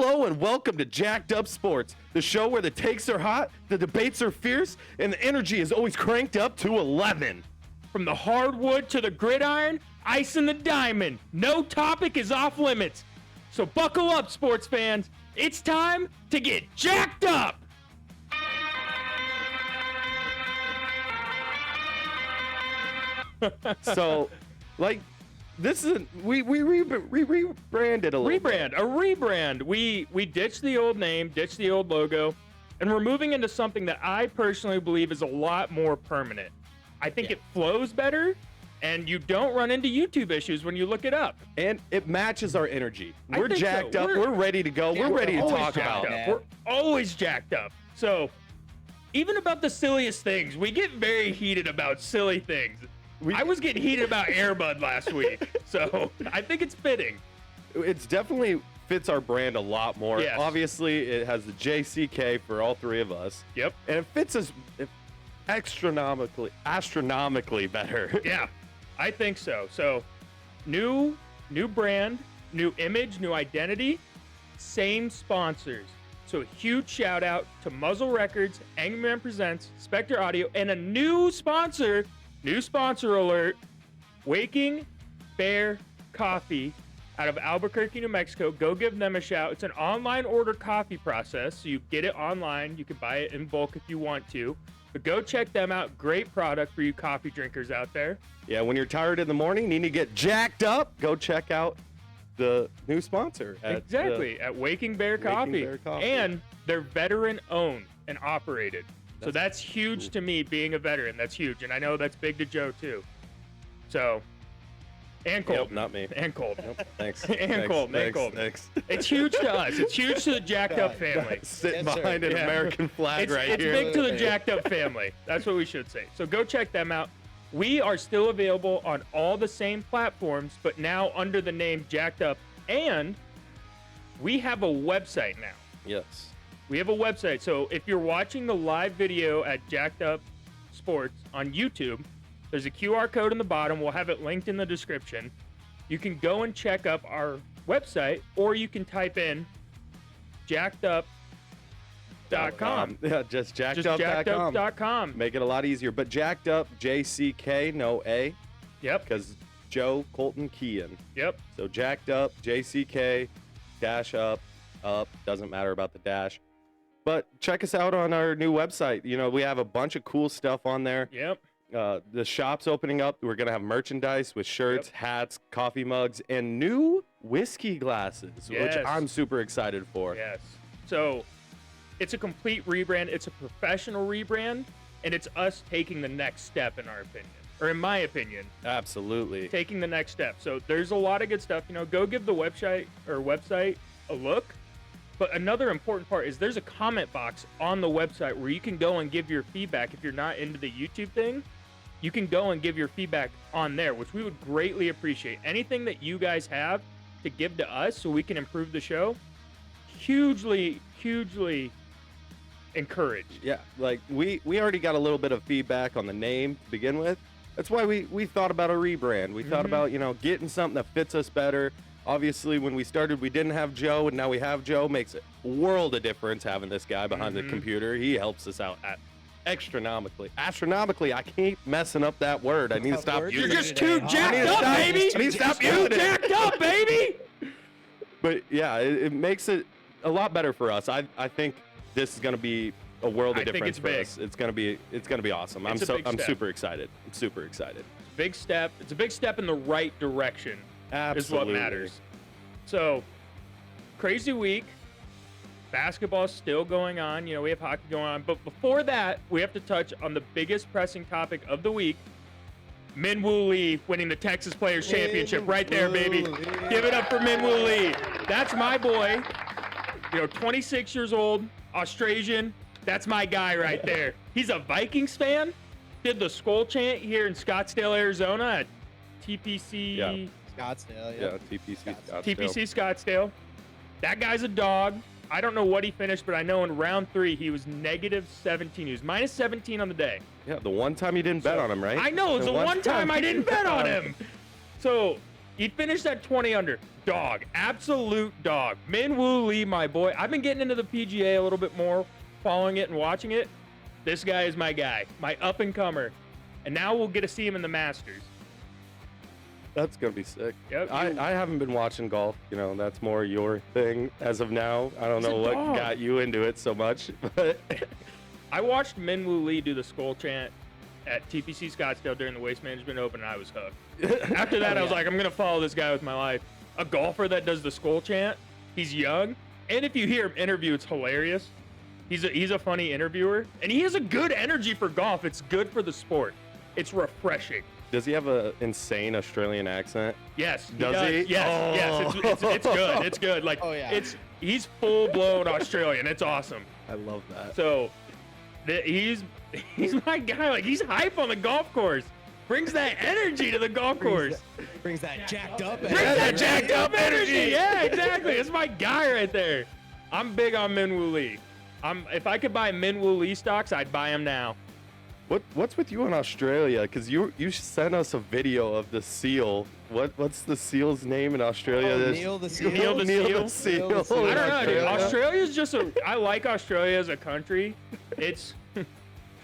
Hello and welcome to Jacked Up Sports, the show where the takes are hot, the debates are fierce, and the energy is always cranked up to 11. From the hardwood to the gridiron, ice and the diamond, no topic is off limits. So buckle up, sports fans. It's time to get jacked up. So, like, this is we rebranded a little. Rebrand. We ditched the old name, ditched the old logo, and we're moving into something that I personally believe is a lot more permanent. I think it flows better, and you don't run into YouTube issues when you look it up. And it matches our energy. We're think jacked so. up. We're ready to go. We're ready to always talk jacked about up. it. We're always jacked up. So, even about the silliest things, we get very heated about silly things. I was getting heated about Airbud last week, so I think it's fitting. It's definitely fits our brand a lot more. Yes. Obviously, it has the JCKed for all three of us. Yep. And it fits us astronomically better. Yeah, I think so. So, new brand, new image, new identity, same sponsors. So, a huge shout out to Muzzle Records, Angry Man Presents, Spectre Audio, and a new sponsor alert, Waking Bear Coffee out of Albuquerque, New Mexico. Go give them a shout. It's an online order coffee process, so you get it online. You can buy it in bulk if you want to. But go check them out. Great product for you coffee drinkers out there. Yeah, when you're tired in the morning, need to get jacked up, go check out the new sponsor. At Waking Bear Coffee. And they're veteran owned and operated. So that's huge to me, being a veteran. That's huge. And I know that's big to Joe, too. So, and Colton. Yep, not me. And Colton. Yep, thanks. And Colton. Thanks. It's huge to us. It's huge to the Jacked Up family. Sitting behind an American flag It's here. big to the Jacked Up family. That's what we should say. So go check them out. We are still available on all the same platforms, but now under the name Jacked Up. And we have a website now. Yes. We have a website. So if you're watching the live video at Jacked Up Sports on YouTube, there's a QR code in the bottom. We'll have it linked in the description. You can go and check up our website, or you can type in jackedup.com. Yeah, just jackedup.com. Jackedup.com. Make it a lot easier. But jacked up, JCK, no A. Yep. Because Joe, Colton, Kean. Yep. So jacked up, JCK, dash up, doesn't matter about the dash. But check us out on our new website. You know, we have a bunch of cool stuff on there. Yep. The shop's opening up. We're going to have merchandise with shirts, hats, coffee mugs, and new whiskey glasses, which I'm super excited for. Yes. So it's a complete rebrand. It's a professional rebrand, and it's us taking the next step, in our opinion, or in my opinion. Absolutely. Taking the next step. So there's a lot of good stuff. You know, go give the website a look. But another important part is there's a comment box on the website where you can go and give your feedback. If you're not into the YouTube thing, you can go and give your feedback on there, which we would greatly appreciate. Anything that you guys have to give to us so we can improve the show, hugely encouraged. Yeah, like we already got a little bit of feedback on the name to begin with. That's why we thought about a rebrand. We thought about, you know, getting something that fits us better. Obviously, when we started, we didn't have Joe, and now we have Joe. Makes a world of difference having this guy behind the computer. He helps us out astronomically. I keep messing up that word. I need to stop using it. You're just too jacked up, baby. I need to stop using it. Jacked up, baby. But yeah, it makes it a lot better for us. I think this is going to be a world of difference for us. It's going to be awesome. I'm super excited. Big step. It's a big step in the right direction. Absolutely. Is what matters. So, crazy week. Basketball's still going on. You know, we have hockey going on. But before that, we have to touch on the biggest pressing topic of the week. Min-Woo Lee winning the Texas Players Championship right there, baby. Give it up for Min-Woo Lee. That's my boy. You know, 26 years old, Australian. That's my guy right there. He's a Vikings fan. Did the Skol chant here in Scottsdale, Arizona at TPC. Scottsdale, yeah. TPC Scottsdale. That guy's a dog. I don't know what he finished, but I know in round 3 he was -17. He was -17 on the day. Yeah, the one time you didn't bet on him, right? I know, it's the one time I didn't bet on him. So, He finished at 20 under. Dog, absolute dog. Min Woo Lee, my boy. I've been getting into the PGA a little bit more, following it and watching it. This guy is my guy, my up-and-comer. And now we'll get to see him in the Masters. That's gonna be sick. Yep, I haven't been watching golf. You know, that's more your thing as of now. I don't know what got you into it so much, but I watched Min Woo Lee do the skull chant at TPC Scottsdale during the Waste Management Open, and I was hooked. After that, I was like, I'm gonna follow this guy with my life. A golfer that does the skull chant. He's young, and if you hear him interview, it's hilarious. He's a funny interviewer, and he has a good energy for golf. It's good for the sport. It's refreshing. Does he have an insane Australian accent? Yes. Does he? Yes. Oh. Yes. It's good. It's good. Like, Oh, yeah. he's full blown Australian. It's awesome. I love that. So, he's my guy. Like, he's hype on the golf course. Brings that energy to the golf course. Brings that jacked up Brings that jacked up energy. Yeah, exactly. It's my guy right there. I'm big on Min Woo Lee. If I could buy Min Woo Lee stocks, I'd buy them now. What's with you in Australia? Because you sent us a video of the seal. What's the seal's name in Australia? Oh, Neil the Seal. Neil the Neil Seal? the Seal. I don't know, dude. Australia. Australia's just I like Australia as a country. It's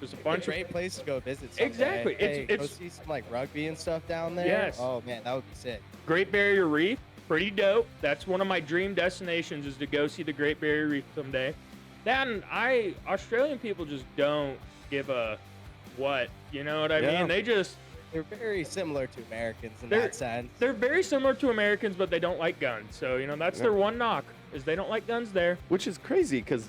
just a bunch of. Great place to go visit someday. Exactly. Hey, It's- go see some like rugby and stuff down there. Yes. Oh man, that would be sick. Great Barrier Reef, pretty dope. That's one of my dream destinations, is to go see the Great Barrier Reef someday. Then Australian people just don't give a what, you know what I Yeah. mean? They're very similar to Americans in They're- that sense. They're very similar to Americans, but they don't like guns. So, you know, that's their one knock, is they don't like guns there. Which is crazy, because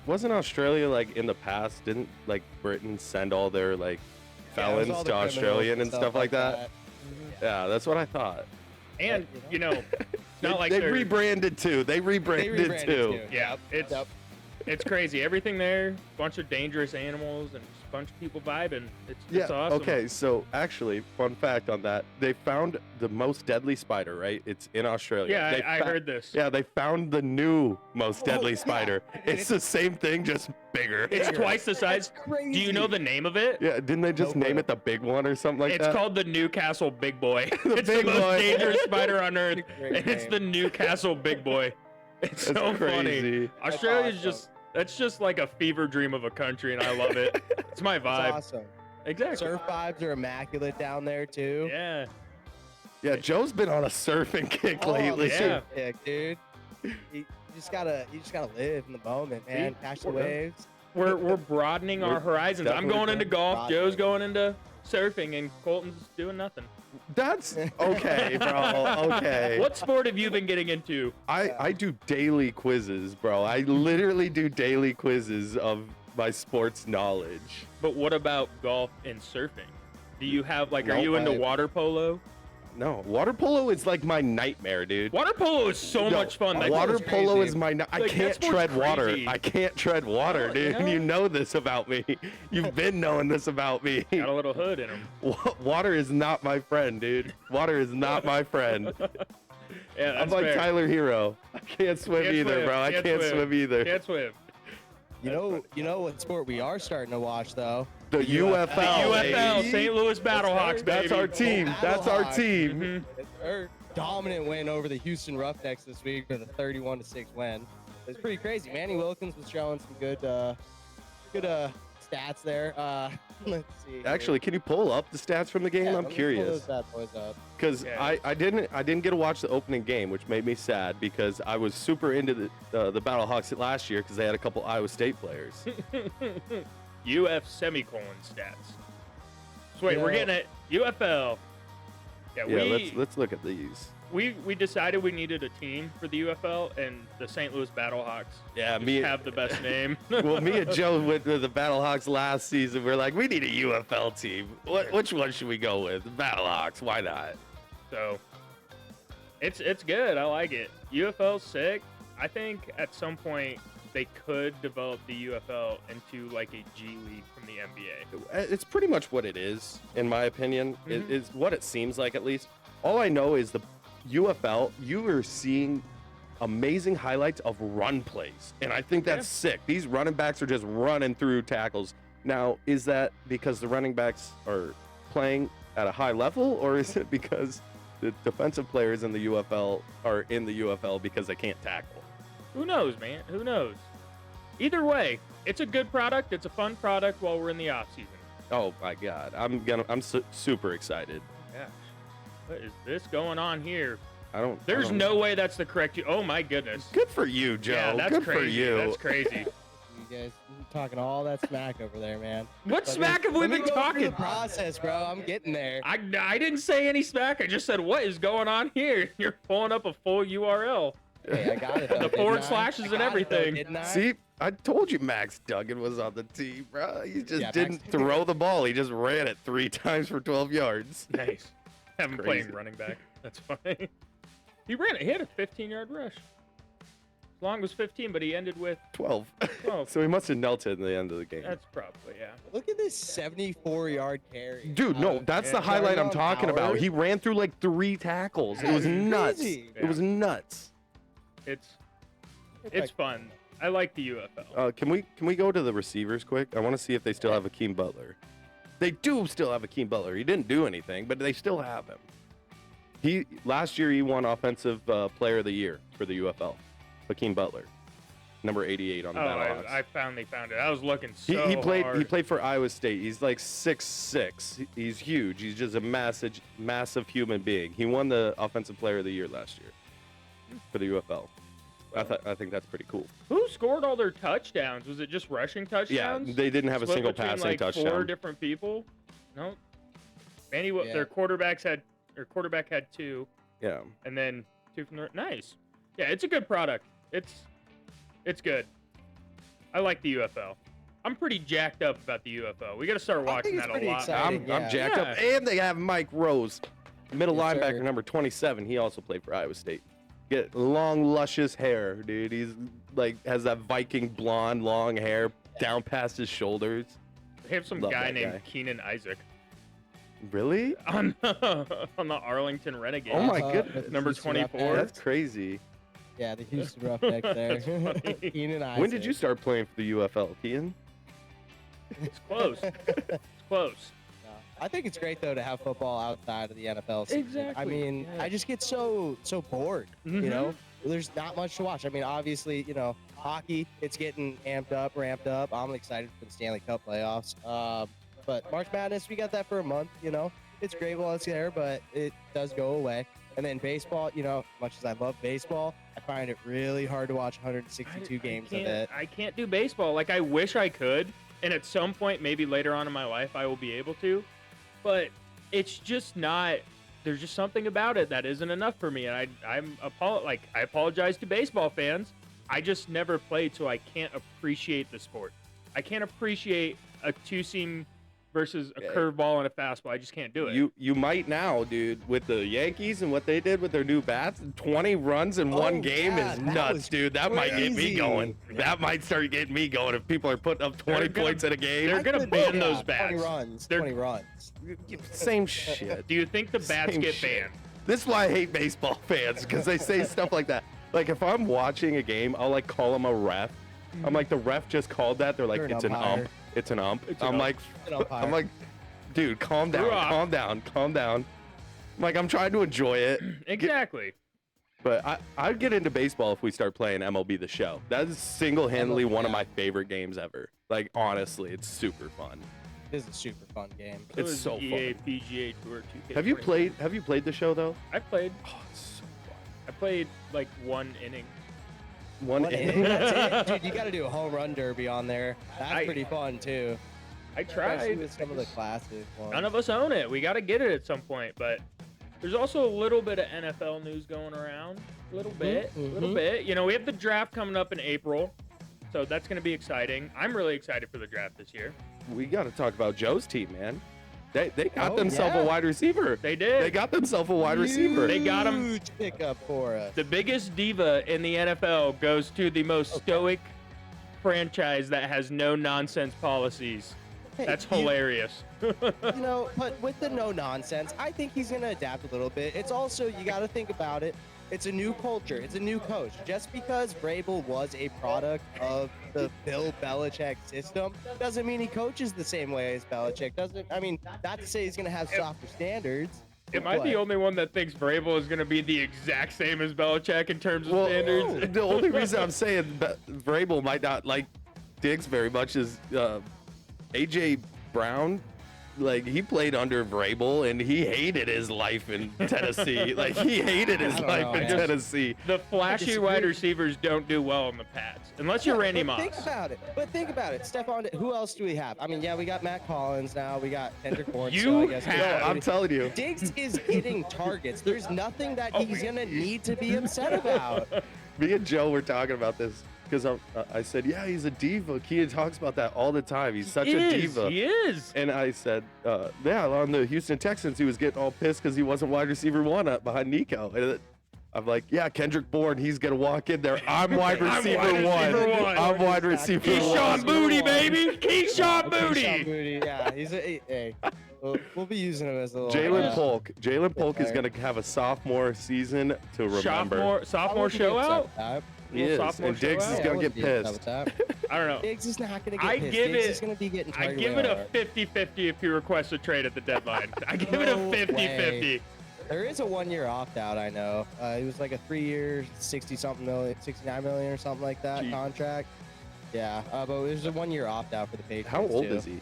wasn't Australia, like, in the past, didn't, like, Britain send all their, like, Yeah, it was felons all to the criminals Australian and stuff like that? Mhm. Yeah, that's what I thought. And, you know, it's not like they they're... rebranded too. They rebranded too. Yeah, Yep. it's crazy. Everything there, bunch of dangerous animals and just a bunch of people vibing. It's awesome. Okay, so actually, fun fact on that, they found the most deadly spider, right? It's in Australia. Yeah, They I heard this. Yeah, they found the new most deadly yeah. spider. It's the same thing, just bigger. It's twice the size. Crazy. Do you know the name of it? Yeah, didn't they just No name clue. it the big one or something like It's that? called the Newcastle Big Boy. The It's big the most boy. dangerous spider on earth. Great And it's name. the Newcastle Big Boy. It's That's so funny. crazy. Australia's awesome. that's just like a fever dream of a country, and I love it. It's my vibe. That's awesome. Exactly. Surf vibes are immaculate down there too. Yeah. Yeah, Joe's been on a surfing kick Oh, lately. yeah. Yeah, dude. You just gotta live in the moment, man. See? Catch the We're- waves. We're broadening our We're horizons. I'm definitely going into golf. broadening. Joe's going into surfing, and Colton's doing nothing. That's okay, bro. Okay. What sport have you been getting into? I do daily quizzes, bro. I literally do daily quizzes of my sports knowledge. But what about golf and surfing? Do you have are Nope, you into I- water polo? No, water polo is like my nightmare, dude. Water polo is so No, much fun. That water goes polo crazy. is my. I Like, can't that sport's tread water. crazy. I can't tread water, Oh, dude. yeah. You know this about me. You've been knowing this about me. got a little hood in them. Water is not my friend, dude. Water is not my friend. Yeah, that's I'm like fair. Tyler Hero. I can't swim Can't either, swim, bro. I can't swim either. Can't swim. You know what sport we are starting to watch though? The UFL. The UFL, baby. St. Louis Battlehawks, baby. That's our team. That's our Battlehawks. team. Mhm. Their dominant win over the Houston Roughnecks this week with a 31-6 win. It's pretty crazy. Manny Wilkins was showing some good stats there. Let's see. here. Actually, can you pull up the stats from the game? Yeah, I'm let me pull curious. those bad boys up. Because Yeah. I didn't get to watch the opening game, which made me sad because I was super into the Battlehawks last year because they had a couple Iowa State players. UF semicolon stats. So wait, we're Yeah. getting it. UFL. Yeah, Yeah, let's look at these. we decided we needed a team for the UFL, and the St. Louis Battlehawks Yeah, just have the best name. well, me and Joe went to the Battlehawks last season. We're like, we need a UFL team. Which one should we go with? Battlehawks. Why not? So it's good. I like it. UFL's sick. I think at some point they could develop the UFL into like a G League from the NBA. It's pretty much what it is, in my opinion. Mhm. Is what it seems like, at least. All I know is the UFL, you are seeing amazing highlights of run plays. And I think that's sick. These running backs are just running through tackles. Now, is that because the running backs are playing at a high level, or is it because the defensive players in the UFL are in the UFL because they can't tackle. Who knows, man? Who knows? Either way, it's a good product. It's a fun product while we're in the off season. Oh my God, I'm super excited. Gosh, what is this going on here? There's I don't- no way that's the correct. Oh my goodness. Good for you, Joe. Yeah, that's Good crazy. for you. That's crazy. You guys talking all that smack over there, man. What smack have we Let me been go through talking? the process, bro. I'm getting there. I didn't say any smack. I just said what is going on here. You're pulling up a full URL. Hey, I got it. Though, The didn't forward I? slashes I and got it, though, everything. didn't I? See, I told you Max Duggan was on the team, bro. He just Yeah, didn't Max- throw the ball. He just ran it 3 times for 12 yards. Nice. Have him playing Crazy. running back. That's funny. He ran it. He had a 15-yard rush. As long as 15, but he ended with 12. 12. So he must have knelt it in the end of the game. That's probably, yeah. Look at this 74-yard carry. Dude, no, that's the yeah. highlight I'm Darnell talking about. Howard. He ran through like 3 tackles. It was That's nuts. crazy. It was nuts. It's fun. I like the UFL. Can we go to the receivers quick? I want to see if they still have Akeem Butler. They do still have Akeem Butler. He didn't do anything, but they still have him. Last year he won Offensive Player of the Year for the UFL. Akeem Butler, number 88 on the battle odds. I finally found it. I was looking so He played. hard. He played for Iowa State. He's like 6'6". He's huge. He's just a massive human being. He won the Offensive Player of the Year last year for the UFL. I think that's pretty cool. Who scored all their touchdowns? Was it just rushing Yeah, touchdowns? they didn't have a Split single between, passing like, touchdown. 4 different people. No. Yeah. Their quarterback had 2, Yeah. and then 2 from the nice. Yeah, it's a good product. It's good. I like the UFL. I'm pretty jacked up about the UFL. We got to start I think watching it's that a pretty lot. exciting. I'm jacked up. And they have Mike Rose, middle Yes, linebacker, sir. number 27. He also played for Iowa State. Get long, luscious hair, dude. He's like has that Viking blonde, long hair down past his shoulders. They have some Love guy that named guy. Keenan Isaac Really? on on the Arlington Renegades. Oh my Uh-huh, goodness. with the Number Houston 24. Roughnecks. That's crazy. Yeah, the Houston Roughnecks there. That's funny. Keenan When did Isaac. you start playing for the UFL, Kian? It's close. It's close. No. I think it's great though to have football outside of the NFL season. Exactly, I mean, yeah. I just get so bored. Mhm. You know, there's not much to watch. I mean, obviously, hockey, it's getting ramped up. I'm excited for the Stanley Cup playoffs. But March Madness, we got that for a month. It's great while it's there, but it does go away. And then baseball, much as I love baseball, I find it really hard to watch 162 games of it. I can't do baseball. Like, I wish I could, and at some point, maybe later on in my life, I will be able to. But it's just not. There's just something about it that isn't enough for me, and I apologize to baseball fans. I just never played, so I can't appreciate the sport. I can't appreciate a 2-seam versus a curveball and a fastball. I just can't do it. You might now, dude, with the Yankees and what they did with their new bats. 20 runs in one game yeah, is that nuts, was dude. That might get me crazy. going. That might start getting me going if people are putting up 20 They're gonna- points in a game. they're gonna ban those 20 bats. runs. They're- 20 runs. Same shit. Do you think the bats Same get shit. banned? This is why I hate baseball fans, because they say stuff like that. Like, if I'm watching a game, I'll, like, call them a ref. I'm like, the ref just called that. They're like, You're an it's an umpire. ump. It's an ump. It's an I'm ump. like, An umpire. I'm like, dude, calm down, Rock. calm down, calm down. I'm like, I'm trying to enjoy it. Exactly. But I'd get into baseball if we start playing MLB The Show. That is single-handedly MLB, one of yeah. my favorite games ever. Like, honestly, it's super fun. It is a super fun game. So It's is so EA fun. PGA Tour 2K. Have you played The Show, though? I played. Oh, it's so fun. I played like 1 inning. One What inning. That's it. Dude, you got to do a home run derby on there. That's I- pretty fun too. I Especially tried. with some of the classic ones. None of us own it. We got to get it at some point. But there's also a little bit of NFL news going around. A little bit. A little mhm. bit. We have the draft coming up in April. So that's going to be exciting. I'm really excited for the draft this year. We got to talk about Joe's team, man. They got Oh, themselves yeah. a wide receiver. They did. They got themselves a wide receiver. They got him. Huge pickup for us. The biggest diva in the NFL goes to the most stoic franchise that has no nonsense policies. Hey, That's you- hilarious. But with the no nonsense, I think he's gonna adapt a little bit. It's also, you got to think about it. It's a new culture. It's a new coach. Just because Vrabel was a product of the Bill Belichick system doesn't mean he coaches the same way as Belichick. Not to say he's gonna have softer standards. Am I the only one that thinks Vrabel is going to be the exact same as Belichick in terms of standards? The only reason I'm saying Vrabel might not like Diggs very much is AJ Brown. Like, he played under Vrabel, and he hated his life in Tennessee. Like, he hated his life in Tennessee. The flashy wide receivers don't do well in the Pats, unless you're Randy Moss. Think about it. But think about it. Stephon, who else do we have? I mean, yeah, we got Matt Collins now. We got Kendrick Bourne. I'm telling you. Diggs is getting targets. There's nothing that he's going to need to be upset about. Me and Joe were talking about this. Because I said, yeah, he's a diva. Kean talks about that all the time. He's such a diva. He is. And I said, yeah, on the Houston Texans, he was getting all pissed because he wasn't wide receiver 1 up behind Nico. And I'm like, yeah, Kendrick Bourne, he's going to walk in there. I'm wide receiver 1. I'm wide receiver 1. Keyshawn Booty, baby. Keyshawn Booty. Yeah, he's a. We'll be using him as a little. Jalen Polk. Jalen Polk is going to have a sophomore season to remember. Sophomore show out? He is, and Diggs is going to get pissed. I don't know. Diggs is not going to get pissed. Diggs is going to be getting I give it a 50-50 if he requests a trade at the deadline. I give it a 50-50. There is a 1-year opt-out, I know. It was like a 3-year, 60-something million, 69 million or something like that contract. Yeah, but there's a 1-year opt-out for the Patriots. How old is he?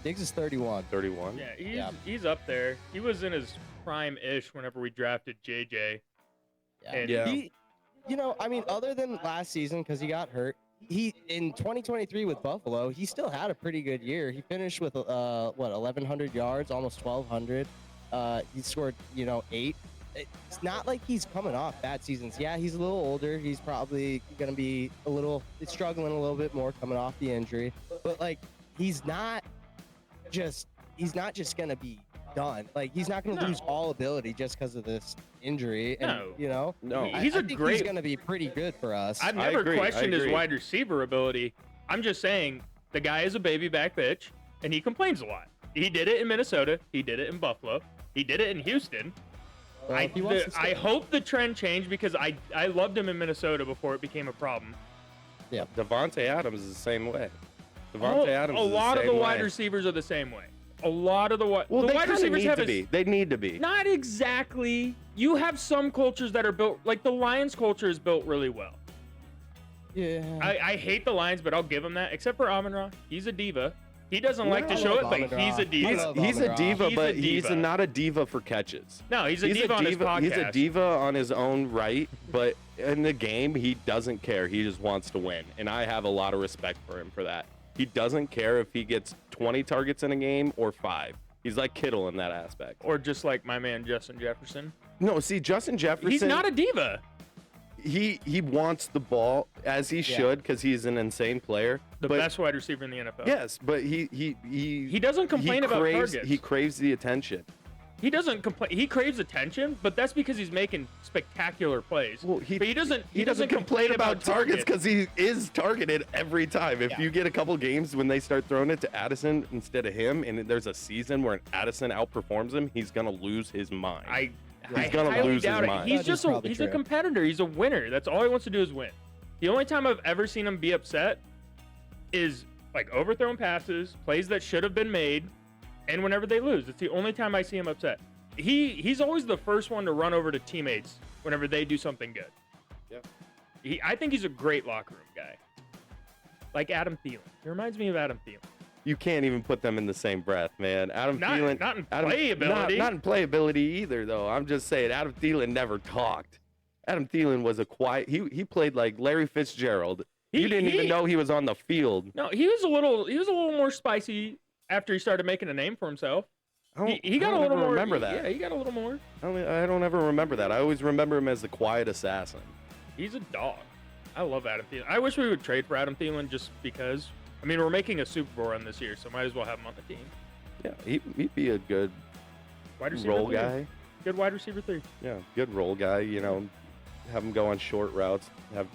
Diggs is 31. 31? Yeah, he's up there. He was in his prime-ish whenever we drafted JJ. Yeah. You know, I mean, other than last season, because he got hurt, he in 2023 with Buffalo, he still had a pretty good year. He finished with 1,100 yards, almost 1,200. He scored 8. It's not like he's coming off bad seasons. Yeah, he's a little older. He's probably going to be struggling a little bit more coming off the injury. But like, he's not just going to be done. Like, he's not going to lose all ability just because of this injury. And, no. He's he's going to be pretty good for us. I've never questioned his wide receiver ability. I'm just saying the guy is a baby back bitch, and he complains a lot. He did it in Minnesota. He did it in Buffalo. He did it in Houston. Well, I hope the trend changed because I loved him in Minnesota before it became a problem. Yeah, Devontae Adams is the same way. Devontae Adams. A lot of the wide receivers are the same way. A lot of the wide receivers have to be. They need to be. Not exactly. You have some cultures that are built like the Lions culture is built really well. Yeah. I hate the Lions, but I'll give him that. Except for Amon-Ra, he's a diva. He doesn't like to show it, but he's a diva. He's a diva, but he's not a diva for catches. No, he's a diva on his podcast. He's a diva on his own right, but in the game, he doesn't care. He just wants to win, and I have a lot of respect for him for that. He doesn't care if he gets 20 targets in a game or 5. He's like Kittle in that aspect. Or just like my man Justin Jefferson. No, see, Justin Jefferson. He's not a diva. He wants the ball as he should because he's an insane player. The best wide receiver in the NFL. Yes, but he doesn't complain about targets. He craves the attention. He doesn't complain. He craves attention, but that's because he's making spectacular plays. Well, he doesn't complain about targets because he is targeted every time. If you get a couple games when they start throwing it to Addison instead of him, and there's a season where Addison outperforms him, he's gonna lose his mind. He's gonna lose his mind. He's a competitor. He's a winner. That's all he wants to do is win. The only time I've ever seen him be upset is like overthrown passes, plays that should have been made. And whenever they lose, it's the only time I see him upset. He's always the first one to run over to teammates whenever they do something good. Yeah. I think he's a great locker room guy. Like Adam Thielen. He reminds me of Adam Thielen. You can't even put them in the same breath, man. Thielen. Not in playability. Not in playability either, though. I'm just saying, Adam Thielen never talked. Adam Thielen was a quiet. He played like Larry Fitzgerald. You didn't even know he was on the field. No, he was a little more spicy. After he started making a name for himself, he got a little more. Remember that? Yeah, he got a little more. I don't ever remember that. I always remember him as the quiet assassin. He's a dog. I love Adam Thielen. I wish we would trade for Adam Thielen just because. I mean, we're making a Super Bowl run this year, so might as well have him on the team. Yeah, he'd be a good wide receiver role guy. Good wide receiver 3. Yeah, good role guy. You know, have him go on short routes. Have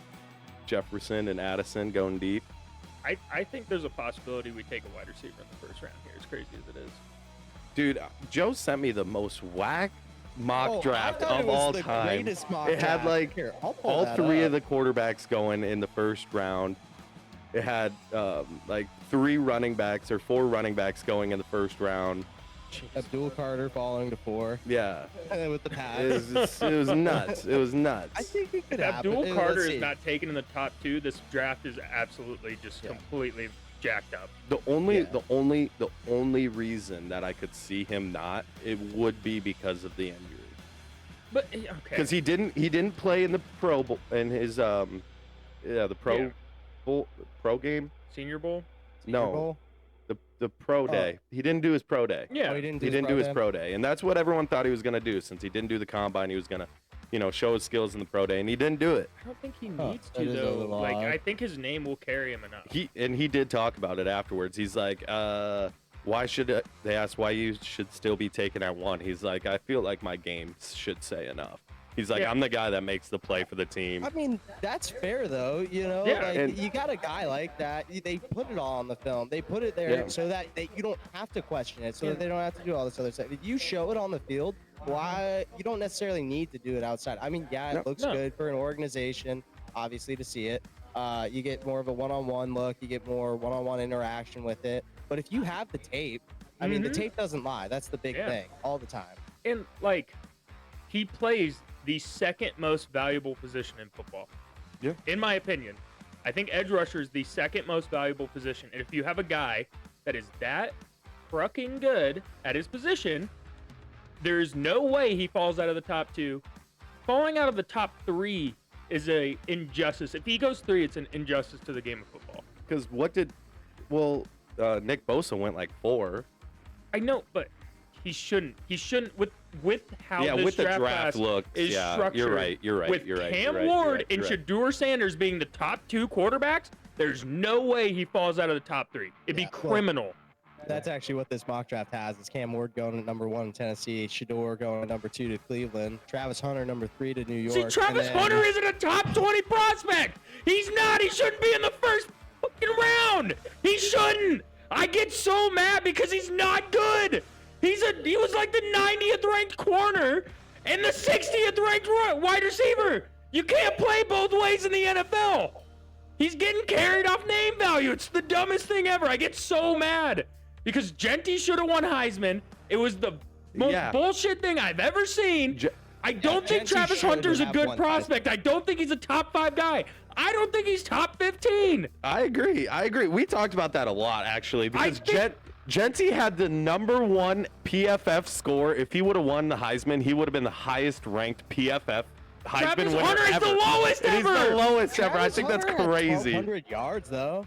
Jefferson and Addison going deep. I think there's a possibility we take a wide receiver in the first round here, as crazy as it is. Dude, Joe sent me the most whack mock draft of all time. It had like all 3 of the quarterbacks going in the first round. It had like 3 running backs or 4 running backs going in the first round. Abdul Carter falling to 4 Yeah, with the pass. it was nuts. It was nuts. I think it could If happen. Abdul Carter Let's is see. not taken in the top 2, this draft is absolutely just completely jacked up. The only reason that I could see him not, it would be because of the injury. But okay, Because he didn't play in the Pro Bowl in his the Pro Bowl Pro game. Senior Bowl. Senior No, Bowl? the Pro Day. He didn't do his Pro Day. Yeah, Oh, he didn't He didn't do his day? Pro Day, and that's what everyone thought he was gonna do. Since he didn't do the combine, he was gonna, show his skills in the Pro Day, and he didn't do it. I don't think he Huh, needs that to is a though. little Like odd. I think his name will carry him enough. He did talk about it afterwards. He's like, why should they asked why you should still be taken at 1? He's like, I feel like my game should say enough. He's like, Yeah. I'm the guy that makes the play for the team. I mean, that's fair though. Yeah, Like, and- you got a guy like that. They put it all on the film. They put it there Yeah. so that you don't have to question it. So that they don't have to do all this other stuff. If you show it on the field, why you don't necessarily need to do it outside. I mean, yeah, it looks No. good for an organization, obviously, to see it. You get more of a one-on-one look. You get more one-on-one interaction with it. But if you have the tape, I mean, the Mhm. tape doesn't lie. That's the big Yeah. thing all the time. And like, he plays the second most valuable position in football. Yeah. In my opinion, I think edge rusher is the second most valuable position. And if you have a guy that is that fucking good at his position, there's no way he falls out of the top 2. Falling out of the top 3 is a injustice. If he goes 3, it's an injustice to the game of football. Because Nick Bosa went like 4. I know, but he shouldn't. He shouldn't with how Yeah, this with the draft draft class looks, is yeah, structured. you're right, you're right, With you're right, Cam you're right, Ward you're right, and you're right. Shadur Sanders being the top 2 quarterbacks, there's no way he falls out of the top 3. It'd be Yeah, well, criminal. That's actually what this mock draft has. Is Cam Ward going at number 1 in Tennessee, Shador going at number 2 to Cleveland, Travis Hunter number 3 to New York. See, and Travis then- Hunter isn't a top 20 prospect. He's not. He shouldn't be in the first fucking round. He shouldn't. I get so mad because he's not good. He was like the 90th ranked corner and the 60th ranked wide receiver. You can't play both ways in the NFL. He's getting carried off name value. It's the dumbest thing ever. I get so mad because Genty should have won Heisman. It was the most Yeah. bullshit thing I've ever seen. I don't think Genty Travis should Hunter's a have good won prospect. I don't think he's a top 5 guy. I don't think he's top 15. I agree. We talked about that a lot actually because think- Genty had the number 1 PFF score. If he would have won the Heisman, he would have been the highest ranked PFF Heisman Travis winner Hunter is ever. the lowest And He's ever. the lowest ever. I Travis think that's Hunter had crazy. 1,200 yards though.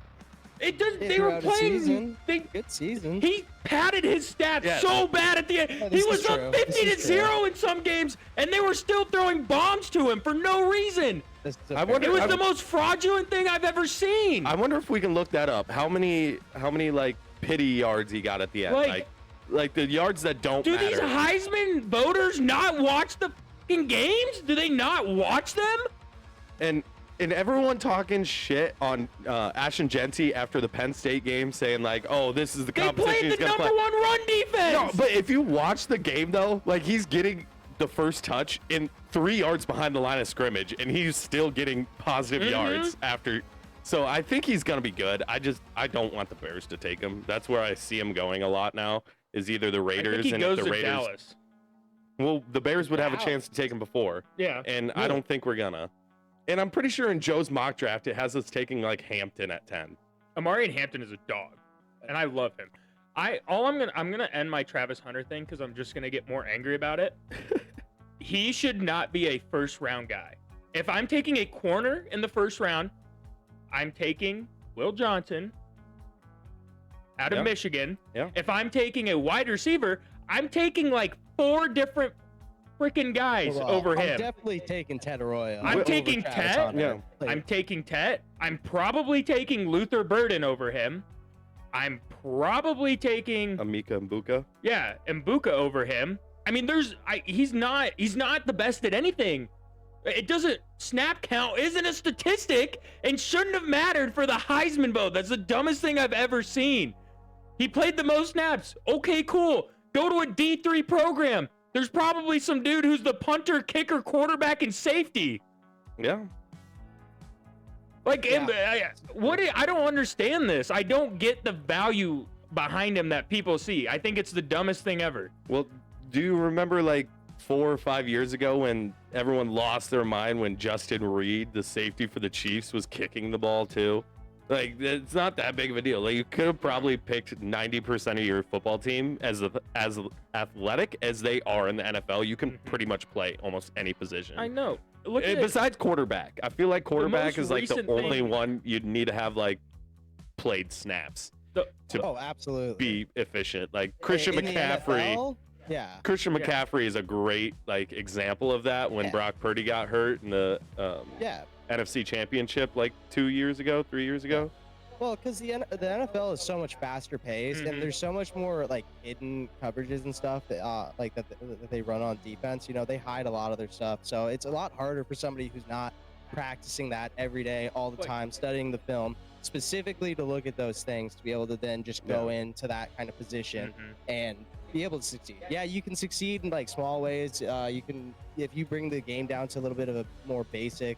It does. They Throughout were the playing. season. They, Good season. he padded his stats Yeah. so bad at the end. Yeah, He this was is up true. 50 This to is true. 0 in some games, and they were still throwing bombs to him for no reason. This is a I fair wonder- It was I the would- most fraudulent thing I've ever seen. I wonder if we can look that up. How many like pity yards he got at the end? Like the yards that don't Do matter. these Heisman voters not watch the fucking games? Do they not watch them? And everyone talking shit on Ashton Genty after the Penn State game, saying like, "Oh, this is the They competition played he's the gonna number play." 1 run defense. No, but if you watch the game though, like he's getting the first touch in 3 yards behind the line of scrimmage, and he's still getting positive yards after. So I think he's gonna be good. I don't want the Bears to take him. That's where I see him going a lot now. Is either the I Raiders, think he and goes if the to Raiders, Dallas. well, the Bears would have a chance to take him before, Yeah. and I don't think we're gonna. And I'm pretty sure in Joe's mock draft, it has us taking like Hampton at 10. Amari Hampton is a dog, and I love him. I'm gonna end my Travis Hunter thing because I'm just gonna get more angry about it. He should not be a first round guy. If I'm taking a corner in the first round, I'm taking Will Johnson out of Yeah. Michigan. Yeah. If I'm taking a wide receiver, I'm taking like 4 different freaking guys Well, over I'm him. definitely taking Ted Arroyo. I'm over taking Travis Ted. Hunter. Yeah. Like, I'm taking Tet. I'm probably taking Luther Burden over him. I'm probably taking Amika Mbuka. Mbuka over him. I mean, he's not the best at anything. It doesn't snap count isn't a statistic and shouldn't have mattered for the Heisman vote. That's the dumbest thing I've ever seen. He played the most snaps. Okay, cool. Go to a D3 program. There's probably some dude who's the punter, kicker, quarterback, and safety. Yeah. Like, Yeah. I don't understand this. I don't get the value behind him that people see. I think it's the dumbest thing ever. Well, do you remember like 4 or 5 years ago when everyone lost their mind when Justin Reed, the safety for the Chiefs, was kicking the ball too? Like, it's not that big of a deal. Like, you could have probably picked 90% of your football team as athletic as they are in the NFL. You can pretty much play almost any position. I know. Look at Besides quarterback. I feel like quarterback is like the recent only thing- one you'd need to have like played snaps to Oh, absolutely. be efficient. Like Christian In the McCaffrey. NFL, yeah. Christian Yeah. McCaffrey is a great like example of that when Yeah. Brock Purdy got hurt in the Yeah. NFC Championship like 3 years ago. Well, because the NFL is so much faster paced, Mhm. and there's so much more like hidden coverages and stuff that that they run on defense. You know, they hide a lot of their stuff, so it's a lot harder for somebody who's not practicing that every day, all the Like- time, studying the film specifically to look at those things, to be able to then just go into that kind of position Mhm. and be able to succeed. Yeah, you can succeed in like small ways. You can, if you bring the game down to a little bit of a more basic,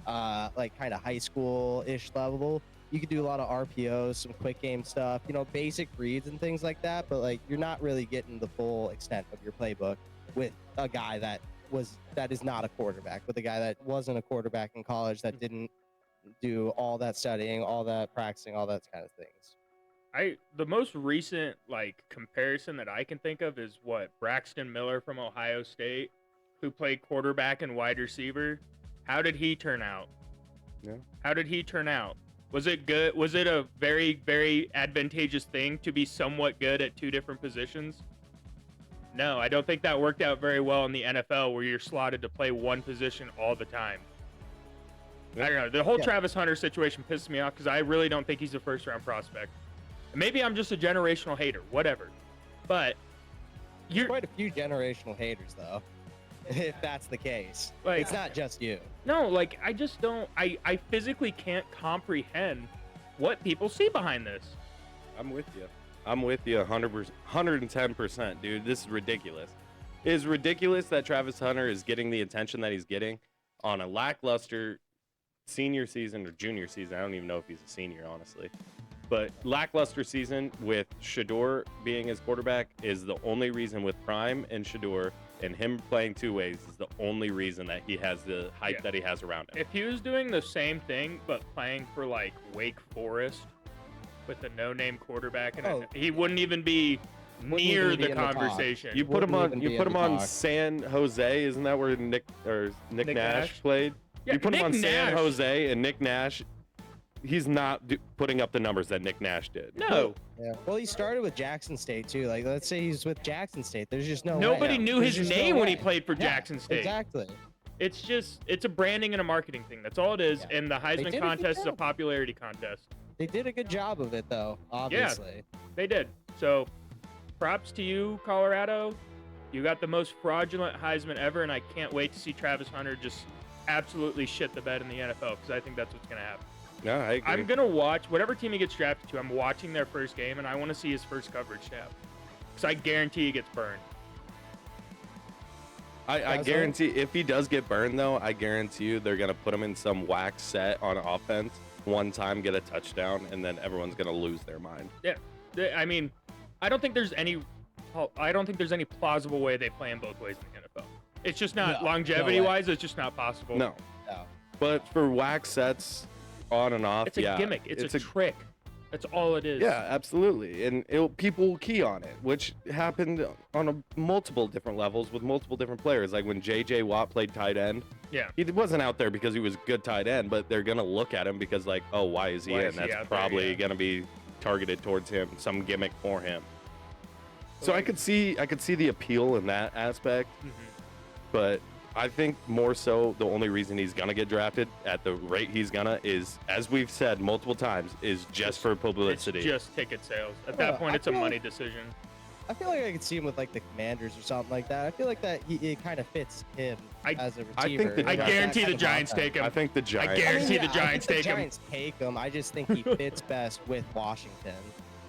like kind of high school-ish level. You could do a lot of RPOs, some quick game stuff, you know, basic reads and things like that. But like, you're not really getting the full extent of your playbook with a guy that is not a quarterback, with a guy that wasn't a quarterback in college, that didn't do all that studying, all that practicing, all that kind of things. The most recent like comparison that I can think of is what Braxton Miller from Ohio State, who played quarterback and wide receiver. How did he turn out? Yeah. How did he turn out? Was it good? Was it a very, very advantageous thing to be somewhat good at two different positions? No, I don't think that worked out very well in the NFL, where you're slotted to play one position all the time. I don't know. The whole Yeah. Travis Hunter situation pisses me off because I really don't think he's a first-round prospect. Maybe I'm just a generational hater, whatever. But you're Quite a few generational haters, though, if that's the case. like, It's not just you. no, like I just don't. I physically can't comprehend what people see behind this. I'm with you. 100%, 110%, dude. This is ridiculous. It is ridiculous that Travis Hunter is getting the attention that he's getting on a lackluster senior season or junior season. I don't even know if he's a senior, honestly. But lackluster season with Shador being his quarterback is the only reason, with Prime and Shador and him playing two ways, is the only reason that he has the hype Yeah. that he has around him. If he was doing the same thing but playing for like Wake Forest with a no-name quarterback, and Oh. he wouldn't even be near even be the in the talk. conversation. You put him Wouldn't on. even You be put in him the on talk. San Jose. Isn't that where Nick Nick Nash Nash? played? Yeah, You put him Nick on San Nash. Jose, and Nick Nash, he's not putting up the numbers that Nick Nash did. No, Yeah. Well, he started with Jackson State too. Like, let's say he's with Jackson State. There's just no way. nobody knew There's his just no name when he way. played for Yeah, Jackson State. Exactly. It's a branding and a marketing thing. That's all it is. Yeah. And the did a Heisman good contest is a job. popularity contest. They did a good job of it, though. Obviously. They did. So, props to you, Colorado. You got the most fraudulent Heisman ever, and I can't wait to see Travis Hunter just absolutely shit the bed in the NFL, because I think that's what's going to happen. No, I agree. I'm going to watch whatever team he gets drafted to. I'm watching their first game, and I want to see his first coverage snap, because I guarantee he gets burned. I That's guarantee if he does get burned, though, I guarantee you they're gonna put him in some whack set on offense one time, get a touchdown, and then everyone's gonna lose their mind. I mean, I don't think there's any plausible way they play him both ways in the NFL. It's just not No, longevity-wise. It's just not possible. No, No. but for whack sets on and off, It's a yeah, gimmick. It's a trick. That's all it is. Yeah, absolutely, and people will key on it, which happened on multiple different levels with multiple different players. Like when J.J. Watt played tight end, Yeah. he wasn't out there because he was good tight end, but they're gonna look at him because like, oh, why is he Why in? is he That's out there? probably Yeah. gonna be targeted towards him, some gimmick for him. So I could see the appeal in that aspect, Mhm. but I think more so the only reason he's gonna get drafted at the rate he's gonna is, as we've said multiple times, is just for publicity. It's just ticket sales. At Well, that point, I it's a feel money like- decision. I feel like I could see him with like the Commanders or something like that. I feel like that it kind of fits him I- as a receiver. I think the I Giants- that guarantee kind the of Giants offense. take him. I think the Giants. guarantee the I think Giants take him. The Giants take him. I just think he fits best with Washington,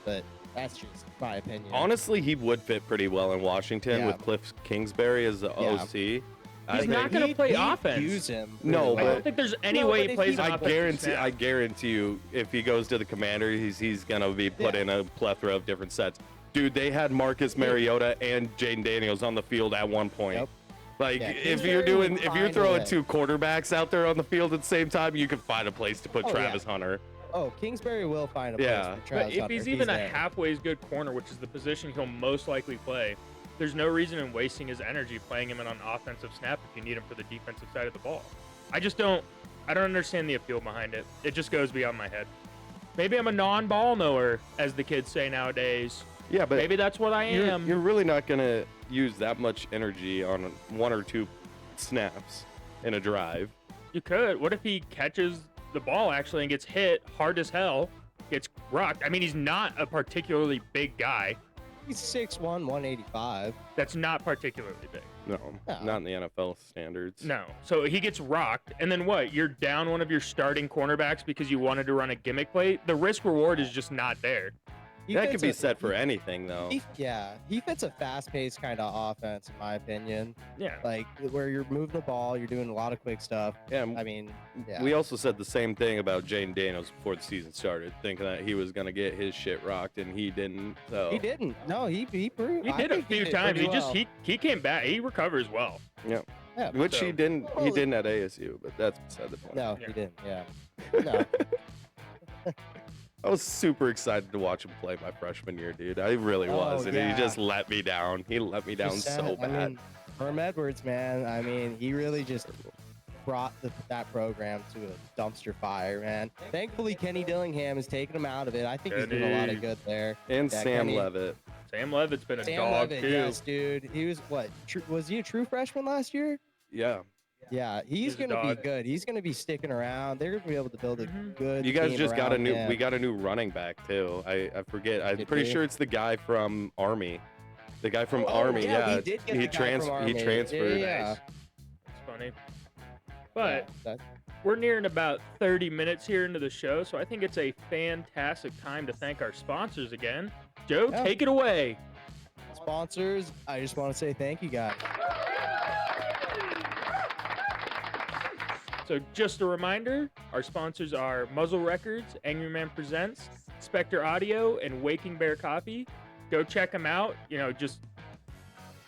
but that's just my opinion. Honestly, he would fit pretty well in Washington Yeah. with Cliff Kingsbury as the Yeah. OC. He's not going to play offense. Use him. No, I but don't think there's any way he plays I offense. guarantee you, if he goes to the Commander, he's gonna be put in a plethora of different sets. Dude, they had Marcus Mariota and Jaden Daniels on the field at one point. Yep. Like, Yeah, if you're throwing two quarterbacks out there on the field at the same time, you can find a place to put Travis Hunter. Oh, Kingsbury will find a place for Travis But if Hunter. he's even a halfway good corner, which is the position he'll most likely play, there's no reason in wasting his energy playing him in an offensive snap if you need him for the defensive side of the ball. I don't understand the appeal behind it. It just goes beyond my head. Maybe I'm a non-ball knower, as the kids say nowadays. Yeah, but maybe that's what I am. You're really not gonna use that much energy on one or two snaps in a drive. You could. What if he catches the ball actually and gets hit hard as hell, gets rocked? I mean, he's not a particularly big guy. He's 6'1", 185. That's not particularly big. No, not in the NFL standards. No. So he gets rocked, and then what? You're down one of your starting cornerbacks because you wanted to run a gimmick play? The risk reward is just not there. That could be said for anything, though. He fits a fast-paced kind of offense, in my opinion. Yeah. Like, where you're moving the ball, you're doing a lot of quick stuff. Yeah. I mean, yeah. We also said the same thing about Jaden Daniels before the season started, thinking that he was going to get his shit rocked, and he didn't. So He didn't. No, he proved. He did a few times. He came back. He recovers well. Yeah. Yeah. Which he didn't. He didn't at ASU, but that's beside the point. No, Yeah. he didn't. Yeah. No. I was super excited to watch him play my freshman year, dude. I really was, and he just let me down. He let me down so bad. I mean, Herm Edwards, man. I mean, he really just brought that program to a dumpster fire, man. Thankfully, Kenny Dillingham is taking him out of it. I think he's doing a lot of good there. And Yeah, Sam Kenny- Levitt. Sam Levitt's been a Sam dog, Levitt, too. yes, dude. He was what? Was he a true freshman last year? Yeah. Yeah, he's He's a gonna be dog. good. He's gonna be sticking around. They're gonna be able to build a good. You guys team just got a around new. him. We got a new running back too. I forget. I'm Did pretty we? sure it's the guy from Army. The guy from Army. yeah, Yeah. we did get the guy from Army. He transferred. Yeah. It's funny. But Yeah, we're nearing about 30 minutes here into the show, so I think it's a fantastic time to thank our sponsors again. Joe, Yeah. take it away. sponsors, I just want to say thank you guys. So just a reminder, our sponsors are Muzzle Records, Angry Man Presents, Spectre Audio, and Waking Bear Coffee. Go check them out. You know,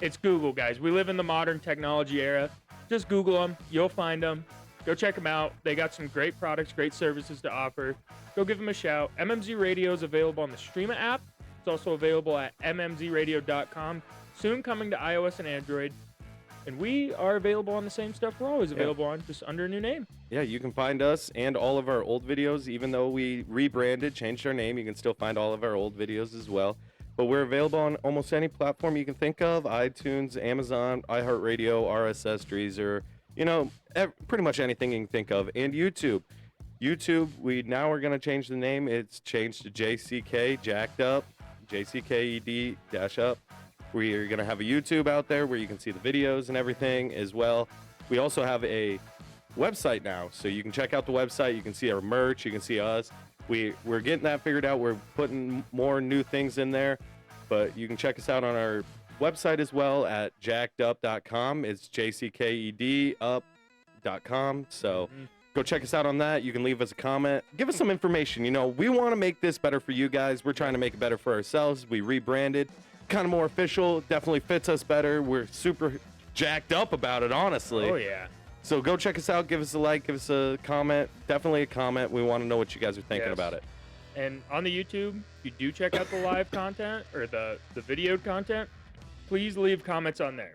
it's Google, guys. We live in the modern technology era. Just Google them. You'll find them. Go check them out. They got some great products, great services to offer. Go give them a shout. MMZ Radio is available on the Streama app. It's also available at mmzradio.com. Soon coming to iOS and Android. And we are available on the same stuff we're always available on, just under a new name. Yeah, you can find us and all of our old videos, even though we rebranded, changed our name. You can still find all of our old videos as well. But we're available on almost any platform you can think of: iTunes, Amazon, iHeartRadio, RSS, Deezer, you know, pretty much anything you can think of. And YouTube. YouTube, we now are going to change the name. It's changed to JCK, Jacked Up, JCKED-up. We are going to have a YouTube out there where you can see the videos and everything as well. We also have a website now, so you can check out the website. You can see our merch. You can see us. We're getting that figured out. We're putting more new things in there, but you can check us out on our website as well at jckedup.com. It's jckedup.com. So go check us out on that. You can leave us a comment. Give us some information. You know, we want to make this better for you guys. We're trying to make it better for ourselves. We rebranded. Kind of more official. Definitely fits us better. We're super jacked up about it, honestly. Oh, yeah. So go check us out. Give us a like. Give us a comment. Definitely a comment. We want to know what you guys are thinking about it. And on the YouTube, if you do check out the live content or the videoed content, please leave comments on there.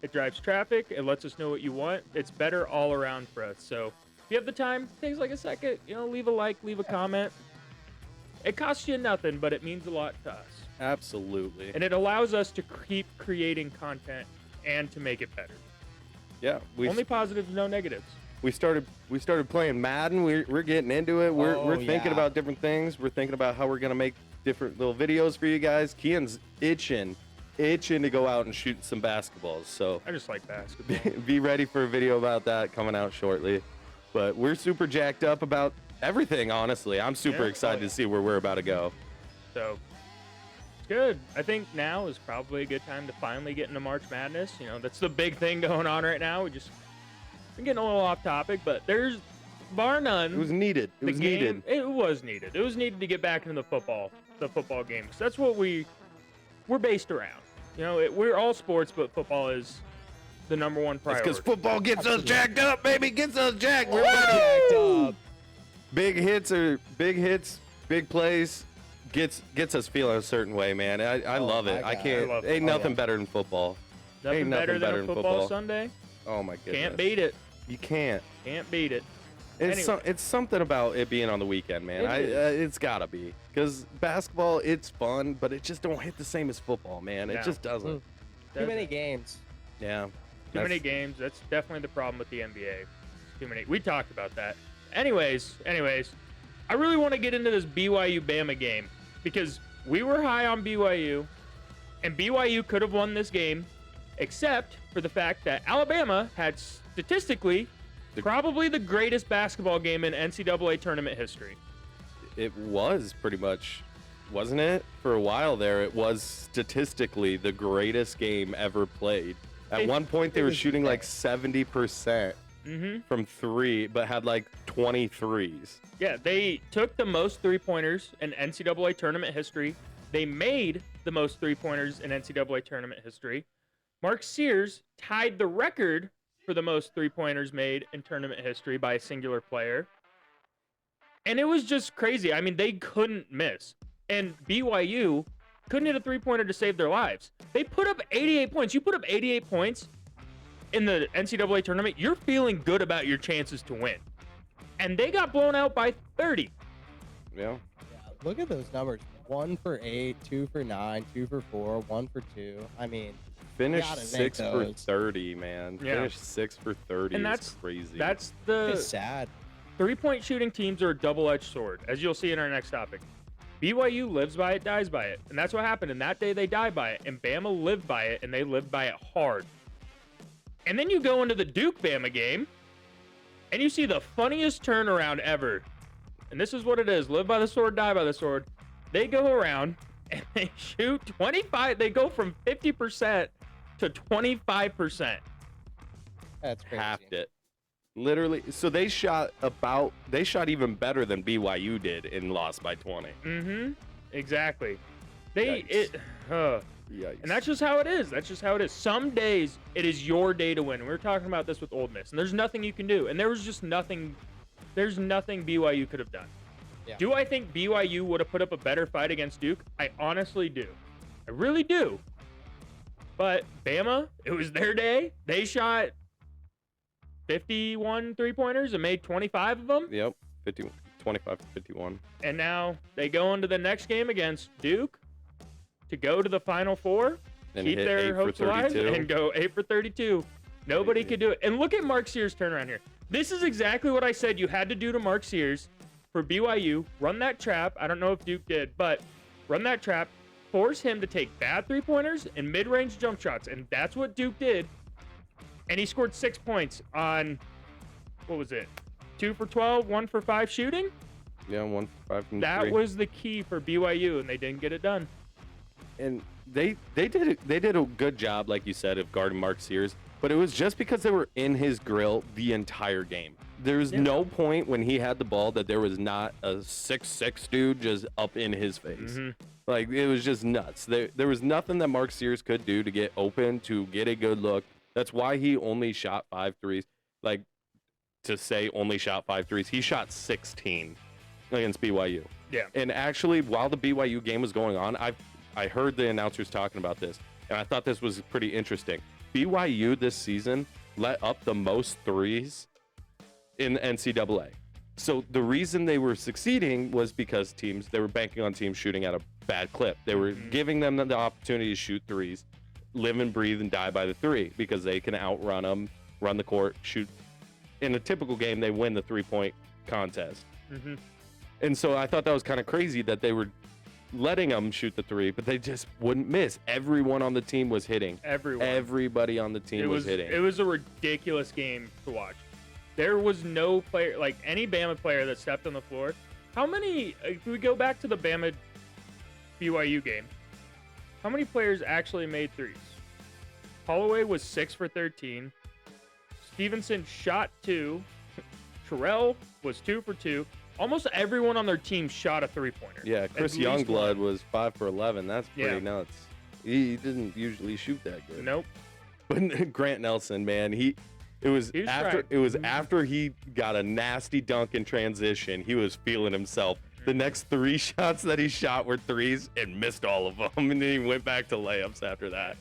It drives traffic. It lets us know what you want. It's better all around for us. So if you have the time, takes like a second, you know, leave a like, leave a comment. It costs you nothing, but it means a lot to us. Absolutely. And it allows us to keep creating content and to make it better. Yeah. Only positives, no negatives. We started playing Madden. We're getting into it. We're thinking yeah. about different things. We're thinking about how we're gonna make different little videos for you guys. Kian's itching to go out and shoot some basketballs. So I just like basketball. be ready for a video about that coming out shortly. But we're super jacked up about everything. Honestly, I'm super excited to see where we're about to go. So Good. I think now is probably a good time to finally get into March Madness. You know, that's the big thing going on right now. We're getting a little off topic, but there's, bar none. It was needed. It was needed. It was needed. It was needed to get back into the football game. Because that's what we're based around. You know, we're all sports, but football is the number one priority. Because football gets us jacked up, baby. Gets us jacked. We're Jacked up. big hits, big plays. Gets us feeling a certain way, man. I love it. I can't. Ain't nothing better than football. Nothing better than a football Sunday. Oh my goodness. Can't beat it. You can't. Can't beat it. It's something about it being on the weekend, man. It's gotta be, because basketball, it's fun, but it just don't hit the same as football, man. It No. just doesn't. Too many games. Yeah. Too many games. That's definitely the problem with the NBA. Too many. We talked about that. Anyways, I really want to get into this BYU Bama game because we were high on BYU, and BYU could have won this game, except for the fact that Alabama had statistically probably the greatest basketball game in NCAA tournament history. It was pretty much, wasn't it? For a while there, it was statistically the greatest game ever played. At one point, they were shooting like 70% from three, but had like 23s. Yeah, they took the most three-pointers in NCAA tournament history. They made the most three-pointers in NCAA tournament history. Mark Sears tied the record for the most three-pointers made in tournament history by a singular player. And it was just crazy. I mean, they couldn't miss. And BYU couldn't hit a three-pointer to save their lives. They put up 88 points. You put up 88 points in the NCAA tournament, you're feeling good about your chances to win. And they got blown out by 30. Yeah. Look at those numbers. 1 for 8, 2 for 9, 2 for 4, 1 for 2. I mean, Finished gotta 6 make for those. 30, man. Yeah. Finished 6 for 30. And That's crazy. That's it's the sad. three-point shooting teams are a double-edged sword, as you'll see in our next topic. BYU lives by it, dies by it. And that's what happened. And that day they died by it. And Bama lived by it, and they lived by it hard. And then you go into the Duke-Bama game, and you see the funniest turnaround ever. And this is what it is. Live by the sword, die by the sword. They go around, and they shoot 25. They go from 50% to 25%. That's crazy. halved it. Literally. So they shot even better than BYU did and lost by 20. Mm-hmm. Exactly. Yikes. Yikes. And that's just how it is. That's just how it is. Some days it is your day to win. We were talking about this with Ole Miss, and there's nothing you can do. And there was just nothing. There's nothing BYU could have done. Yeah. Do I think BYU would have put up a better fight against Duke? I honestly do. I really do. But Bama, it was their day. They shot 51 three-pointers and made 25 of them. Yep. 25 to 51. And now they go into the next game against Duke to go to the Final Four, And keep hit their 8 for hopes alive, 32. and go 8 for 32. Nobody could do it. And look at Mark Sears' turnaround here. This is exactly what I said you had to do to Mark Sears for BYU. Run that trap. I don't know if Duke did, but run that trap. Force him to take bad three-pointers and mid-range jump shots. And that's what Duke did. And he scored 6 points on, what was it? 2 for 12, 1 for 5 shooting? Yeah, 1 for 5 from That 3. was the key for BYU, and they didn't get it done. And they did a good job, like you said, of guarding Mark Sears. But it was just because they were in his grill the entire game. There was no point when he had the ball that there was not a 6'6" dude just up in his face. Like, it was just nuts. There was nothing that Mark Sears could do to get open, to get a good look. That's why he only shot 5 threes. Like, to say only shot 5 threes, he shot 16 against BYU. Yeah. And actually, while the BYU game was going on, I heard the announcers talking about this, and I thought this was pretty interesting. BYU this season let up the most threes in the NCAA. So the reason they were succeeding was because they were banking on teams shooting at a bad clip. They were giving them the opportunity to shoot threes, live and breathe and die by the three, because they can outrun them, run the court, shoot. In a typical game, they win the three-point contest. And so I thought that was kind of crazy that they were letting them shoot the three, but they just wouldn't miss. Everyone on the team was hitting. Everyone. Everybody on the team was hitting. It was a ridiculous game to watch. There was no player, like any Bama player that stepped on the floor. How many, if we go back to the Bama BYU game, How many players actually made threes? Holloway was 6 for 13. Stevenson shot 2. Terrell was 2 for 2. Almost everyone on their team shot a three-pointer. Yeah, Chris At least Youngblood one. was 5 for 11. That's pretty Yeah. nuts. He didn't usually shoot that good. Nope. But Grant Nelson, man, it was He was after trying. after he got a nasty dunk in transition, he was feeling himself. The next 3 shots that he shot were threes and missed all of them, and then he went back to layups after that.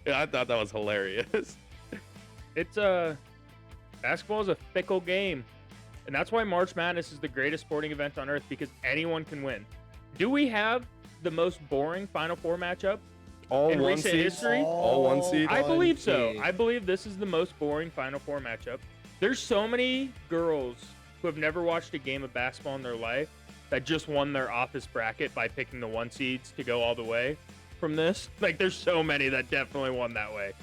I thought that was hilarious. It's basketball is a fickle game, and that's why March Madness is the greatest sporting event on earth, because anyone can win. Do we have the most boring Final Four matchup All in one recent seeds? history? All one seed? I believe One so. seed. I believe this is the most boring Final Four matchup. There's so many girls who have never watched a game of basketball in their life that just won their office bracket by picking the 1 seeds to go all the way from this. Like, there's so many that definitely won that way.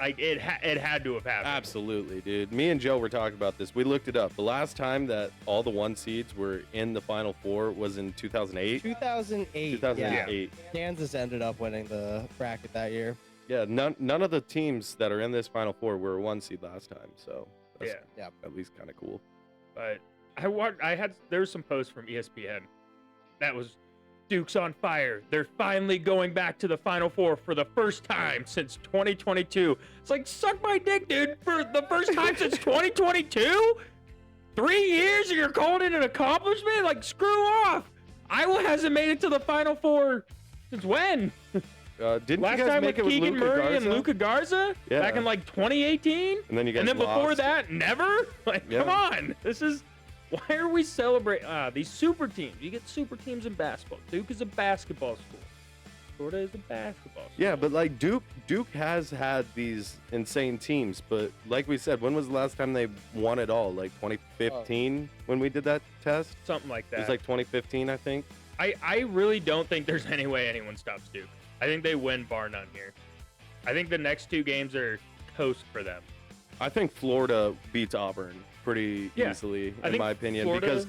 It had to have happened. Absolutely, dude. Me and Joe were talking about this. We looked it up. The last time that all the 1 seeds were in the Final Four was in 2008. 2008. 2008. Yeah. Kansas ended up winning the bracket that year. Yeah, none of the teams that are in this Final Four were a 1 seed last time, so that's Yeah. at least kind of cool. But there was some posts from ESPN that was Duke's on fire. They're finally going back to the Final Four for the first time since 2022. It's like, suck my dick, dude. For the first time since 2022? 3 years and you're calling it an accomplishment? Like, screw off. Iowa hasn't made it to the Final Four since when? Didn't Last you guys time make with it with Keegan Luka Murray Garza? and Luka Garza? Yeah. Back in like 2018? And then you guys And then before lost. that, never? Like, Yeah. come on. Why are we celebrating these super teams? You get super teams in basketball. Duke is a basketball school. Florida is a basketball school. Yeah, but like Duke has had these insane teams, but like we said, when was the last time they won it all? Like 2015 when we did that test? Something like that. It was like 2015, I think. I really don't think there's any way anyone stops Duke. I think they win bar none here. I think the next 2 games are toast for them. I think Florida beats Auburn pretty easily, I in think my opinion, Florida- because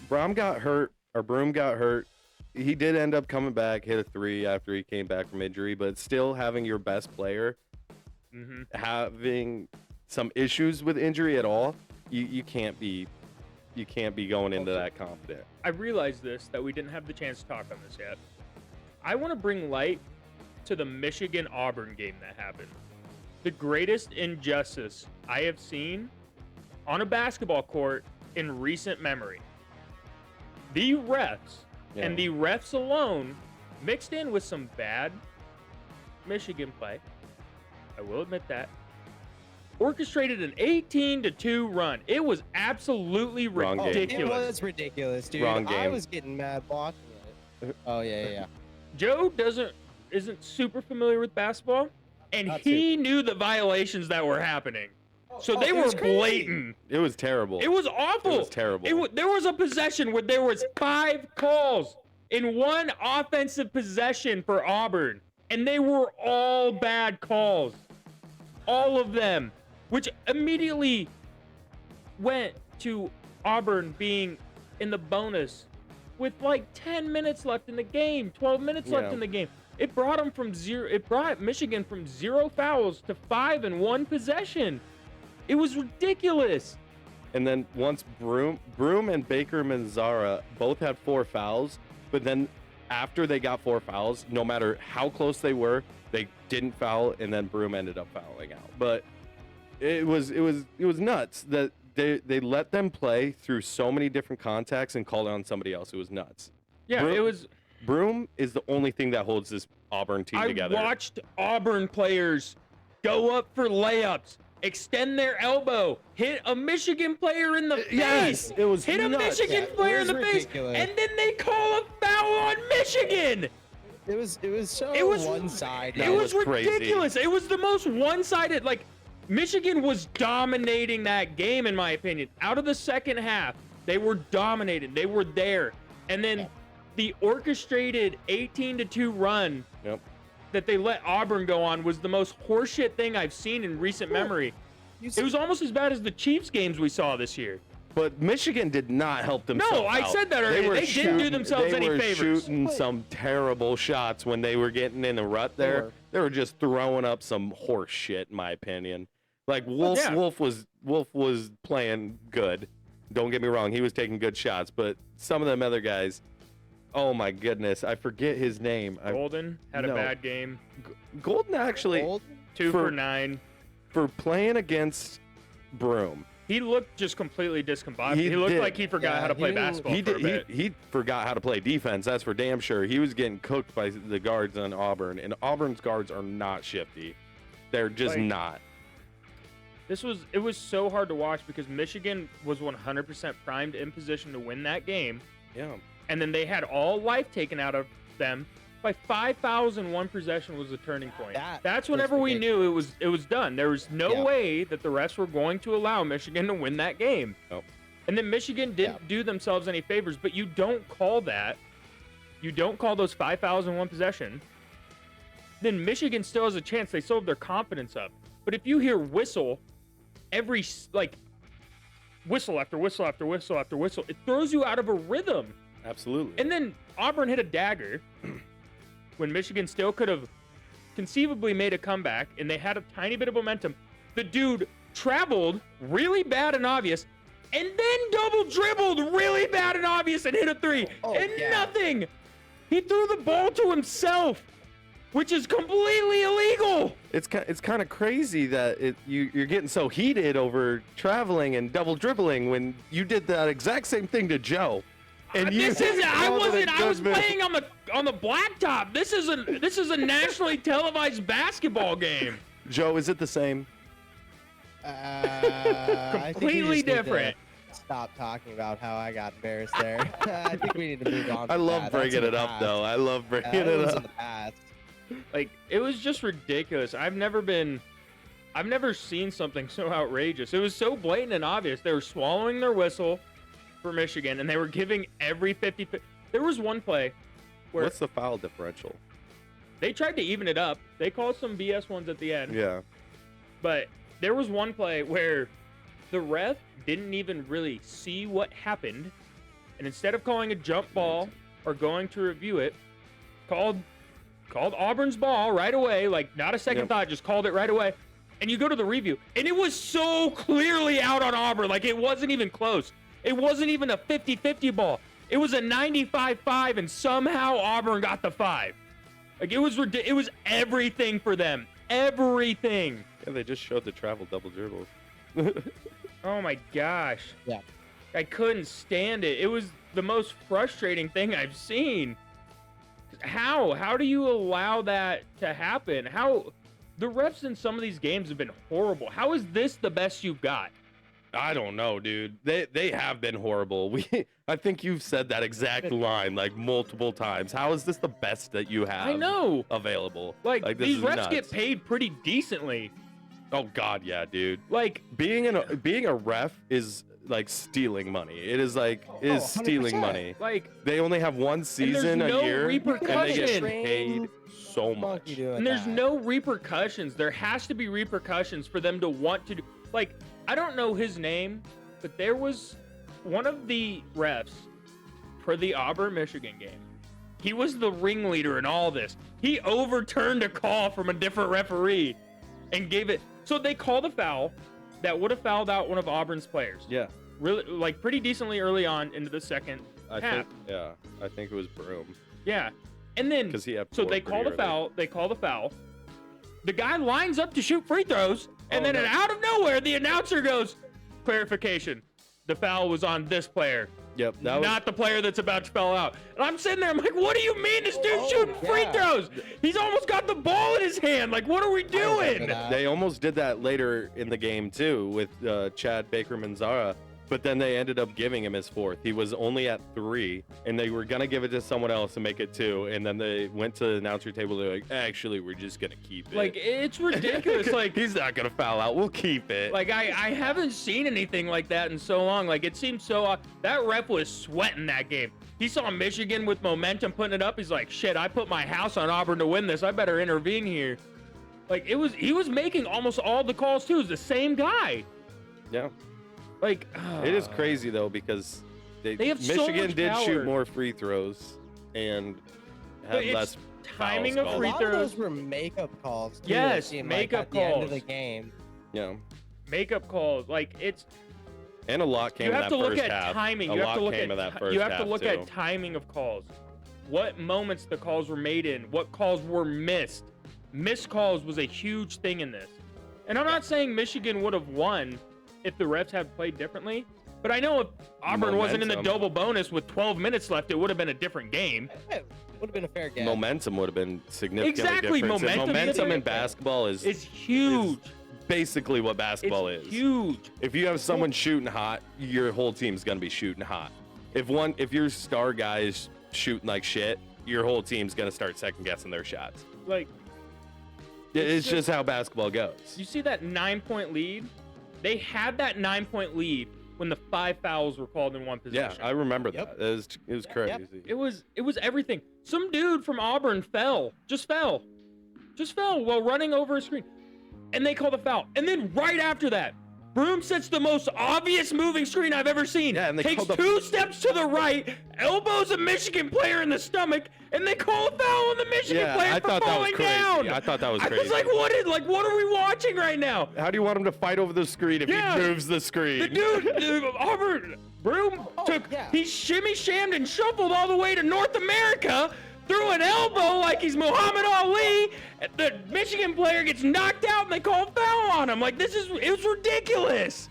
Brown got hurt, or Broom got hurt. He did end up coming back, hit a 3 after he came back from injury, but still having your best player having some issues with injury at all, you can't be going into that confident. I realize that we didn't have the chance to talk on this yet. I want to bring light to the Michigan-Auburn game that happened. The greatest injustice I have seen on a basketball court in recent memory. The refs, and the refs alone, mixed in with some bad Michigan play, I will admit that, orchestrated an 18-2 run. It was absolutely Wrong game. ridiculous. It was ridiculous, dude. Wrong I game. was getting mad watching it. Oh, yeah. Joe isn't super familiar with basketball, and Not he knew the violations that were happening. So they it were was crazy. blatant. It was terrible. It was awful. It was terrible. There was a possession where there was 5 calls in one offensive possession for Auburn, and they were all bad calls. All of them, which immediately went to Auburn being in the bonus with like 10 minutes left in the game, 12 minutes left in the game. It brought Michigan from 0 fouls to 5 in one possession. It was ridiculous. And then once Broom and Baker Manzara both had 4 fouls, but then after they got 4 fouls, no matter how close they were, they didn't foul, and then Broom ended up fouling out. But it was nuts that they let them play through so many different contacts and called on somebody else. It was nuts. Yeah, it was. Broom is the only thing that holds this Auburn team together. I watched Auburn players go up for layups, extend their elbow, hit a Michigan player in the face. Yes, it was hit nuts. a Michigan Yeah, player it in the was face, ridiculous. and then they call a foul on Michigan. It was so It was one-sided. That It was was crazy. ridiculous. It was the most one-sided. Like, Michigan was dominating that game, in my opinion. Out of the second half, they were dominated. They were there, and then the orchestrated 18-2 run that they let Auburn go on was the most horseshit thing I've seen in recent memory. It was almost as bad as the Chiefs games we saw this year. But Michigan did not help themselves. No, I out. said that already. They didn't do themselves any favors. They were shooting some terrible shots when they were getting in a rut there. They were just throwing up some horse shit, in my opinion. Like Wolf was playing good. Don't get me wrong, he was taking good shots, but some of them other guys, oh my goodness, I forget his name. Golden had a bad game. Golden actually 2 for 9 for playing against Broome. He looked just completely discombobulated. He looked like he forgot how to play basketball for a bit. He forgot how to play defense, that's for damn sure. He was getting cooked by the guards on Auburn, and Auburn's guards are not shifty. They're just not. It was so hard to watch because Michigan was 100% primed in position to win that game. Yeah. And then they had all life taken out of them. By 5 fouls in one possession was the turning point. That's whenever we knew it was done. There was no way that the refs were going to allow Michigan to win that game. Nope. And then Michigan didn't do themselves any favors, but you don't call that. You don't call those 5 fouls in one possession. Then Michigan still has a chance. They still have their confidence up. But if you hear whistle every, like, whistle after whistle after whistle after whistle, it throws you out of a rhythm. Absolutely. And then Auburn hit a dagger when Michigan still could have conceivably made a comeback, and they had a tiny bit of momentum. The dude traveled really bad and obvious, and then double dribbled really bad and obvious and hit a three. Nothing. He threw the ball to himself, which is completely illegal. It's kind of crazy that you're getting so heated over traveling and double dribbling when you did that exact same thing to Joe. And I was playing on the blacktop. This is a nationally televised basketball game. Joe, is it the same? Completely different. Stop talking about how I got embarrassed there. I think we need to move on. I love bringing it up, though. I love bringing it up. In the past. Like, it was just ridiculous. I've never seen something so outrageous. It was so blatant and obvious. They were swallowing their whistle for Michigan, and they were giving every 50. There was one play where what's the foul differential? They tried to even it up. They called some BS ones at the end. Yeah. But there was one play where the ref didn't even really see what happened, and instead of calling a jump ball or going to review it, called Auburn's ball right away, like not a second thought, just called it right away. And you go to the review, and it was so clearly out on Auburn, like it wasn't even close. It wasn't even a 50-50 ball. It was a 95-5, and somehow Auburn got the 5. Like, it was everything for them. Everything. Yeah, they just showed the travel double dribbles. Oh, my gosh. Yeah. I couldn't stand it. It was the most frustrating thing I've seen. How do you allow that to happen? The refs in some of these games have been horrible. How is this the best you've got? I don't know, dude. They have been horrible. I think you've said that exact line like multiple times. How is this the best that you have? I know. Available. Like these refs get paid pretty decently. Oh God, yeah, dude. Like being a ref is like stealing money. It is stealing money. Like they only have one season a year, and they get paid so much. And there's no repercussions. There has to be repercussions for them to want to do. Like, I don't know his name, but there was one of the refs for the Auburn-Michigan game. He was the ringleader in all this. He overturned a call from a different referee and gave it. So they called a foul that would have fouled out one of Auburn's players. Yeah. Really, like pretty decently early on into the second half. I think it was Broome. Yeah. And then because he had so they call the foul. They call the foul. The guy lines up to shoot free throws, and then out of nowhere, the announcer goes, "Clarification: the foul was on this player." Yep, not the player that's about to foul out. And I'm sitting there, I'm like, what do you mean this dude's shooting free throws? He's almost got the ball in his hand. Like, what are we doing? They almost did that later in the game, too, with Chad Baker-Manzara. But then they ended up giving him his 4th. He was only at 3, and they were going to give it to someone else and make it 2. And then they went to the announcer table. They're like, actually, we're just going to keep it. Like, it's ridiculous. Like, he's not going to foul out. We'll keep it. Like, I haven't seen anything like that in so long. Like, it seems so that ref was sweating that game. He saw Michigan with momentum putting it up. He's like, shit, I put my house on Auburn to win this. I better intervene here. Like, he was making almost all the calls, too. It was the same guy. Yeah. Like It is crazy though because They have so Michigan much did power. shoot more free throws and But had it's less timing fouls of called. free A lot of throws. those were makeup calls. Too, Yes, it seemed makeup like, at the end of calls. the game. Yeah, Makeup calls, like it's. and a lot came You in have that to look first at half. timing. A You lot have to look came at in that ti- first you have to half, look too. at timing of calls. What moments the calls were made in. What calls were missed. Missed calls was a huge thing in this. And I'm not saying Michigan would have won if the refs had played differently. But I know if Auburn wasn't in the Momentum. double bonus with 12 minutes left, it would have been a different game. It would have been a fair game. Momentum would have been significantly Exactly, different. And momentum is momentum in different. basketball is It's huge. basically what basketball It's is. huge. If you have someone shooting hot, your whole team's gonna be shooting hot. If your star guy is shooting like shit, your whole team's gonna start second guessing their shots. Like, It's just how basketball goes. you see that 9-point lead? They had that 9-point lead when the 5 fouls were called in one Yeah, possession. I remember Yep. that. It was crazy. It was everything. Some dude from Auburn fell while running over a screen, and they called a foul. And then right after that, Broom sets the most obvious moving screen I've ever seen. Yeah, and they takes called the- 2 steps to the right, elbows a Michigan player in the stomach, and they call a foul on the Michigan Yeah, player I for thought that was falling crazy. down. I thought that was I was crazy. what are we watching right now? How do you want him to fight over the screen if Yeah. he moves the screen? The dude, Auburn, Broom yeah. he shimmy shammed and shuffled all the way to North America, threw an elbow like he's Muhammad Ali. The Michigan player gets knocked out and they call a foul on him. Like, it was ridiculous.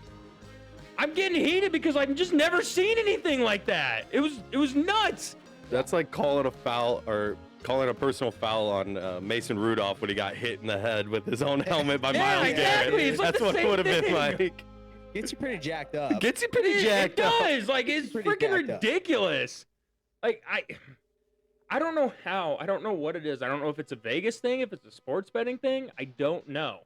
I'm getting heated because I've just never seen anything like that. It was nuts. That's like calling a foul or calling a personal foul on Mason Rudolph when he got hit in the head with his own helmet by Yeah, Miles exactly. Garrett. It's like That's the what it same would have been thing. like. Gets you pretty jacked up. Gets you pretty It jacked up. does. Like, it's Pretty freaking jacked up. ridiculous. Like, I don't know how. I don't know what it is. I don't know if it's a Vegas thing, if it's a sports betting thing. I don't know.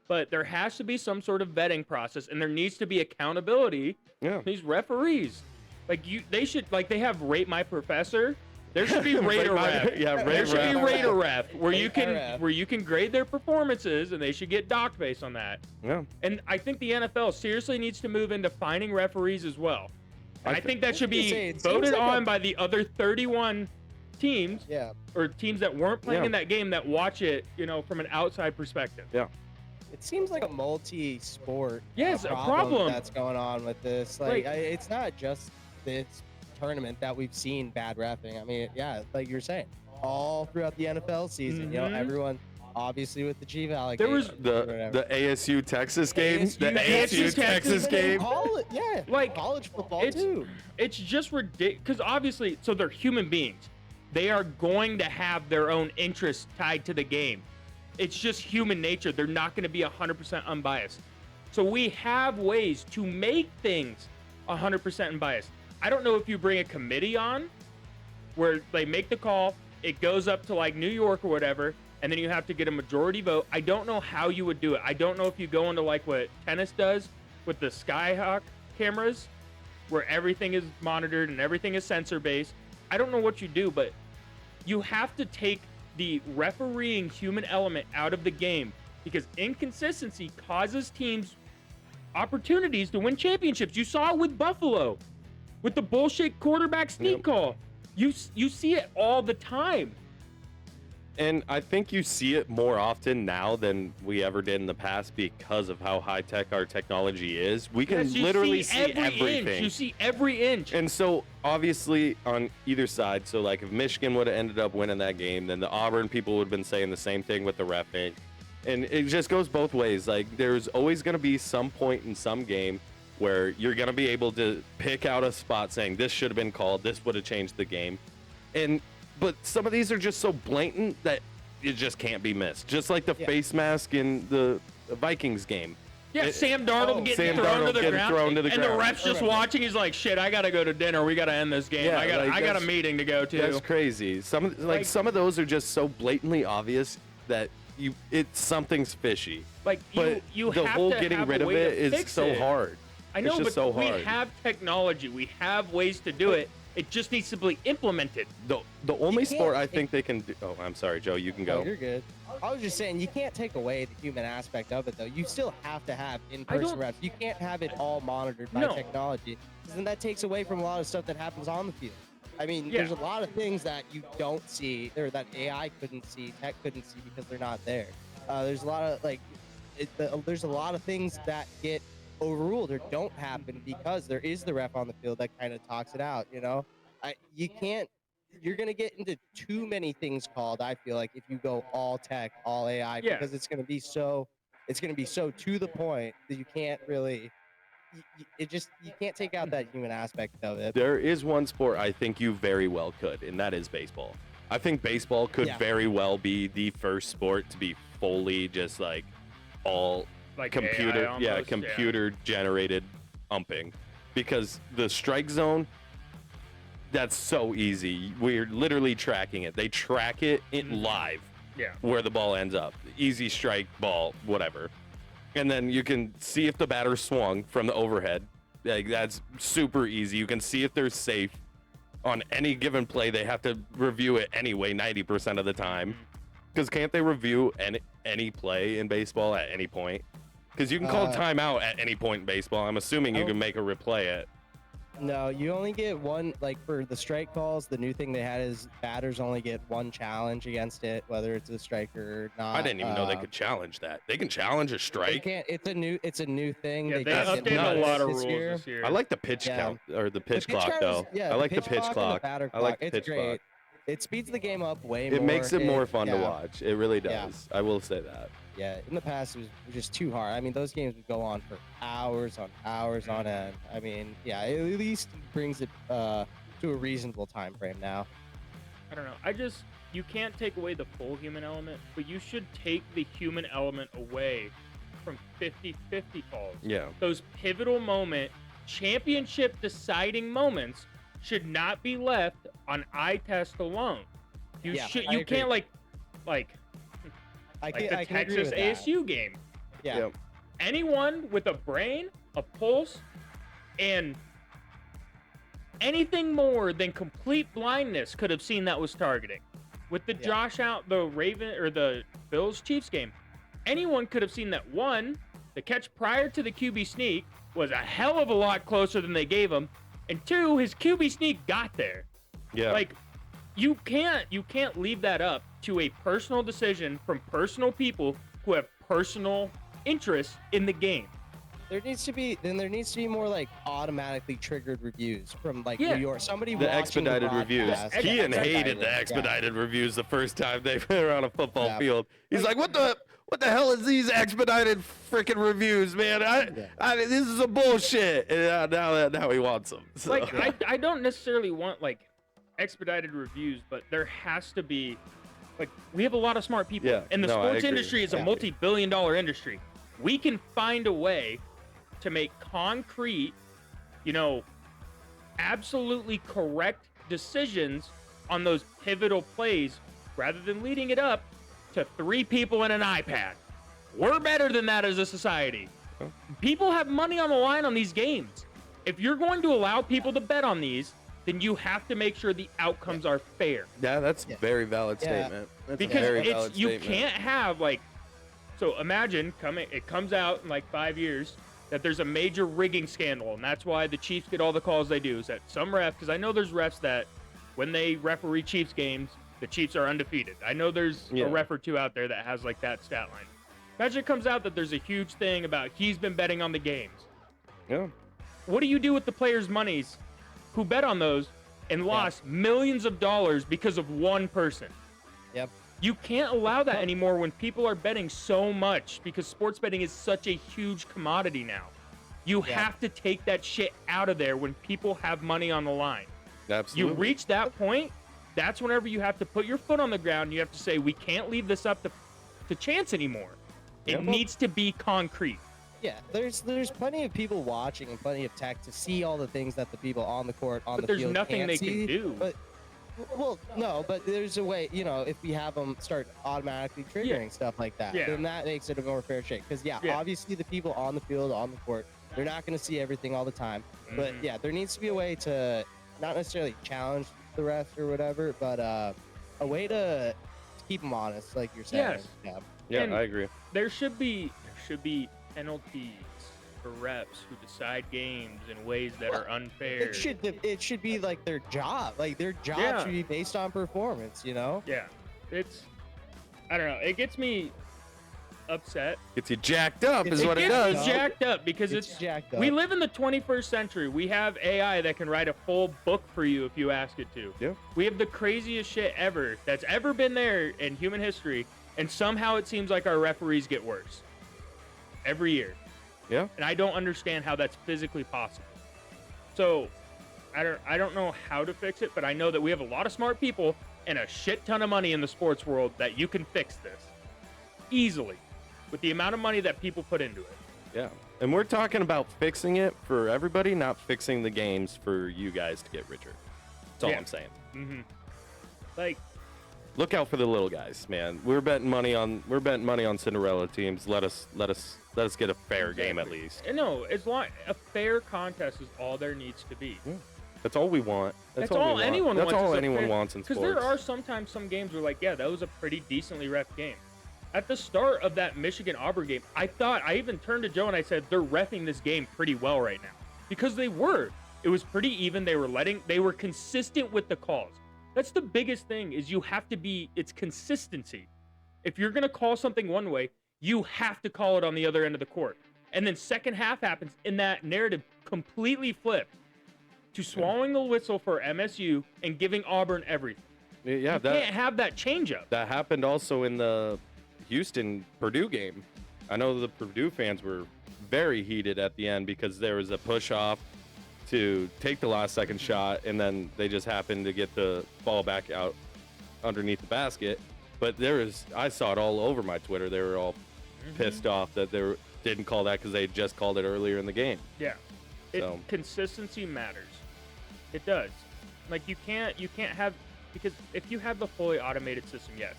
But there has to be some sort of vetting process, and there needs to be accountability. Yeah. These referees, they have Rate My Professor. There should be Rate a Ref. Yeah, There rate should be ref. Rate a Ref, where you Rate a ref. can grade their performances, and they should get docked based on that. Yeah. And I think the NFL seriously needs to move into finding referees as well. And I think that should I was gonna say, be it seems voted like on by the other 31 teams Yeah. or teams that weren't playing Yeah. in that game that watch it, from an outside perspective. Yeah. It seems like a multi-sport Yes, a problem. that's going on with this. Like- It's not just this tournament that we've seen bad reffing. I mean, yeah, like you're saying, all throughout the NFL season, Mhm. everyone, obviously with the G Valley. There was The ASU Texas game. ASU The ASU Texas game. Yeah, Like, college football it's- too. It's just ridiculous because obviously, so they're human beings. They are going to have their own interests tied to the game. It's just human nature. They're not going to be 100% unbiased. So we have ways to make things 100% unbiased. I don't know if you bring a committee on where they make the call, it goes up to like New York or whatever, and then you have to get a majority vote. I don't know how you would do it. I don't know if you go into like what tennis does with the Skyhawk cameras, where everything is monitored and everything is sensor based. I don't know what you do, but you have to take the refereeing human element out of the game because inconsistency causes teams opportunities to win championships. You saw it with Buffalo with the bullshit quarterback sneak call. You see it all the time. And I think you see it more often now than we ever did in the past because of how high tech our technology is. We can Yes, you literally see every everything. inch. You see every inch. And so, obviously, on either side, so like if Michigan would have ended up winning that game, then the Auburn people would have been saying the same thing with the reffing. And it just goes both ways. Like, there's always going to be some point in some game where you're going to be able to pick out a spot saying this should have been called, this would have changed the game. But some of these are just so blatant that it just can't be missed. Just like the face mask in the Vikings game. Yeah, Sam Darnold getting Sam thrown Darnold to the getting ground, thrown to the and ground. the ref's just watching. He's like, "Shit, I gotta go to dinner. We gotta end this game. Yeah, I got a that's- meeting to go to." That's crazy. Some of those are just so blatantly obvious that something's fishy. Like But you the have whole to getting have rid a of way it to is fix so it. hard. I know, it's just but so we hard. have technology. We have ways to do it. It just needs to be implemented. The only can't- sport I think they can do. Oh, I'm sorry, Joe. You can No, go. you're good. I was just saying, you can't take away the human aspect of it, though. You still have to have in-person reps. You can't have it all monitored by No. technology, because then that takes away from a lot of stuff that happens on the field. I mean, Yeah. there's a lot of things that you don't see, or that AI couldn't see, tech couldn't see, because they're not there. There's a lot of there's a lot of things that get overruled or don't happen because there is the ref on the field that kind of talks it out. You know, you can't. You're gonna get into too many things called. I feel like if you go all tech, all AI, Yeah. because it's gonna be so to the point that you can't really. You can't take out that human aspect of it. There is one sport I think you very well could, and that is baseball. I think baseball could Yeah. very well be the first sport to be fully just like all Like computer, AI almost, computer generated umping, because the strike zone, that's so easy. We're literally tracking it. They track it in live Yeah. where the ball ends up. Easy strike, ball, whatever. And then you can see if the batter swung from the overhead. Like, that's super easy. You can see if they're safe on any given play. They have to review it anyway 90% of the time. Because can't they review any play in baseball at any point? Because you can call timeout at any point in baseball. I'm assuming you can make a replay it. No, you only get one. Like for the strike calls, the new thing they had is batters only get one challenge against it, whether it's a strike or not. I didn't even know they could challenge that. They can challenge a They strike. can't. It's a new thing. Yeah, they just did updated a lot of this rules year. this year. I like the pitch Yeah. count or the pitch clock count though. is- yeah, I like the pitch pitch and the clock. batter I like the clock. pitch It's great. clock. It speeds the game up way more. It makes it more fun to yeah. watch. It really Yeah. does. I will say that. Yeah, in the past it was just too hard. I mean, those games would go on for hours on end. I mean, yeah, it at least brings it to a reasonable time frame now. I don't know. You can't take away the full human element, but you should take the human element away from 50-50 calls. Yeah. Those pivotal championship deciding moments should not be left on eye test alone. You Yeah, should. I You agree. can't like I the can agree Texas with that. ASU game. Yeah. Yep. Anyone with a brain, a pulse, and anything more than complete blindness could have seen that was targeting. With the the Bills Chiefs game, anyone could have seen that. One, the catch prior to the QB sneak was a hell of a lot closer than they gave him, and two, his QB sneak got there. Yeah. Like, you can't leave that up to a personal decision from personal people who have personal interest in the game. There needs to be more like automatically triggered reviews from like Yeah. New York. Somebody the watching expedited reviews. broadcast. Kean hated Expedited, the yeah. expedited reviews the first time they were on a football Yeah. field. He's like, what the hell is these expedited freaking reviews, man? This is a bullshit. And now he wants them. So. Like, I don't necessarily want like expedited reviews, but there has to be, like, we have a lot of smart people, Yeah, and the no, I sports agree. industry is a Yeah. multi-billion-dollar industry. We can find a way to make concrete, absolutely correct decisions on those pivotal plays, rather than leading it up to 3 people and an iPad. We're better than that as a society. People have money on the line on these games. If you're going to allow people to bet on these, then you have to make sure the outcomes are fair. Yeah, that's a very valid Yeah. statement. That's a Because very valid you statement. can't have so imagine it comes out in like 5 years that there's a major rigging scandal, and that's why the Chiefs get all the calls they do. Is that some ref? Because I know there's refs that when they referee Chiefs games, the Chiefs are undefeated. I know there's Yeah. a ref or two out there that has like that stat line. Imagine it comes out that there's a huge thing about he's been betting on the games. Yeah. What do you do with the players' monies who bet on those and lost millions of dollars because of one person? Yep. You can't allow that anymore when people are betting so much, because sports betting is such a huge commodity now. You have to take that shit out of there when people have money on the line. Absolutely. You reach that point, that's whenever you have to put your foot on the ground and you have to say, we can't leave this up to chance anymore. It Yep. needs to be concrete. Yeah, there's plenty of people watching and plenty of tech to see all the things that the people on the court on But the there's field nothing can't they see, can do. But no, but there's a way. If we have them start automatically triggering stuff like that, Yeah. then that makes it a more fair shake. Because Yeah. obviously the people on the field on the court, they're not going to see everything all the time. But Mhm. yeah, there needs to be a way to not necessarily challenge the refs or whatever, but a way to keep them honest, like you're saying. Yes. Yeah. Yeah, And I agree. there should be penalties for refs who decide games in ways that are unfair. It should be like their job. Like their job Yeah. should be based on performance, you know? Yeah, I don't know. It gets me upset. Gets you jacked up is It what it gets does. me jacked up because It's jacked up. we live in the 21st century. We have AI that can write a full book for you if you ask it to. Yeah. We have the craziest shit ever that's ever been there in human history, and somehow it seems like our referees get worse every year. Yeah. And I don't understand how that's physically possible. So I don't know how to fix it, but I know that we have a lot of smart people and a shit ton of money in the sports world that you can fix this easily with the amount of money that people put into it. Yeah. And we're talking about fixing it for everybody, not fixing the games for you guys to get richer. That's all Yeah. I'm saying. Mm-hmm. Like, Look out for the little guys, man. We're betting money on Cinderella teams. Let us get a fair game at least. no, as long a fair contest is all there needs to be. That's all we want. That's all we all want. anyone That's wants. all is a anyone fair- wants in Because sports. there are sometimes some games where, like, yeah, that was a pretty decently ref game. At the start of that Michigan-Auburn game, I even turned to Joe and I said, they're reffing this game pretty well right now. Because they were. It was pretty even. They were consistent with the calls. That's the biggest thing is it's consistency. If you're going to call something one way, you have to call it on the other end of the court. And then second half happens and that narrative completely flipped to swallowing the whistle for MSU and giving Auburn everything. Yeah, You can't have that change up. that happened also in the Houston-Purdue game. I know the Purdue fans were very heated at the end because there was a push-off to take the last second shot, and then they just happened to get the ball back out underneath the basket. But I saw it all over my Twitter. They were all pissed off that they didn't call that because they had just called it earlier in the game. Yeah. So- Consistency matters. It does. Like you can't have, because if you have the fully automated system, yes,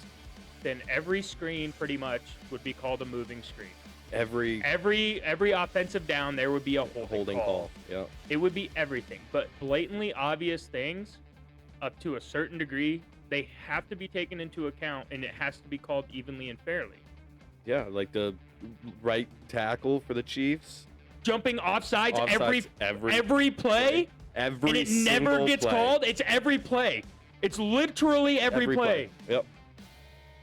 then every screen pretty much would be called a moving screen. Every Every offensive down there would be a holding call. Yeah. It would be everything. But blatantly obvious things, up to a certain degree, they have to be taken into account, and it has to be called evenly and fairly. Yeah, like the right tackle for the Chiefs. Jumping offsides, Offsides every play, Every and it never single gets play. called. It's every play. It's literally every play. Yep.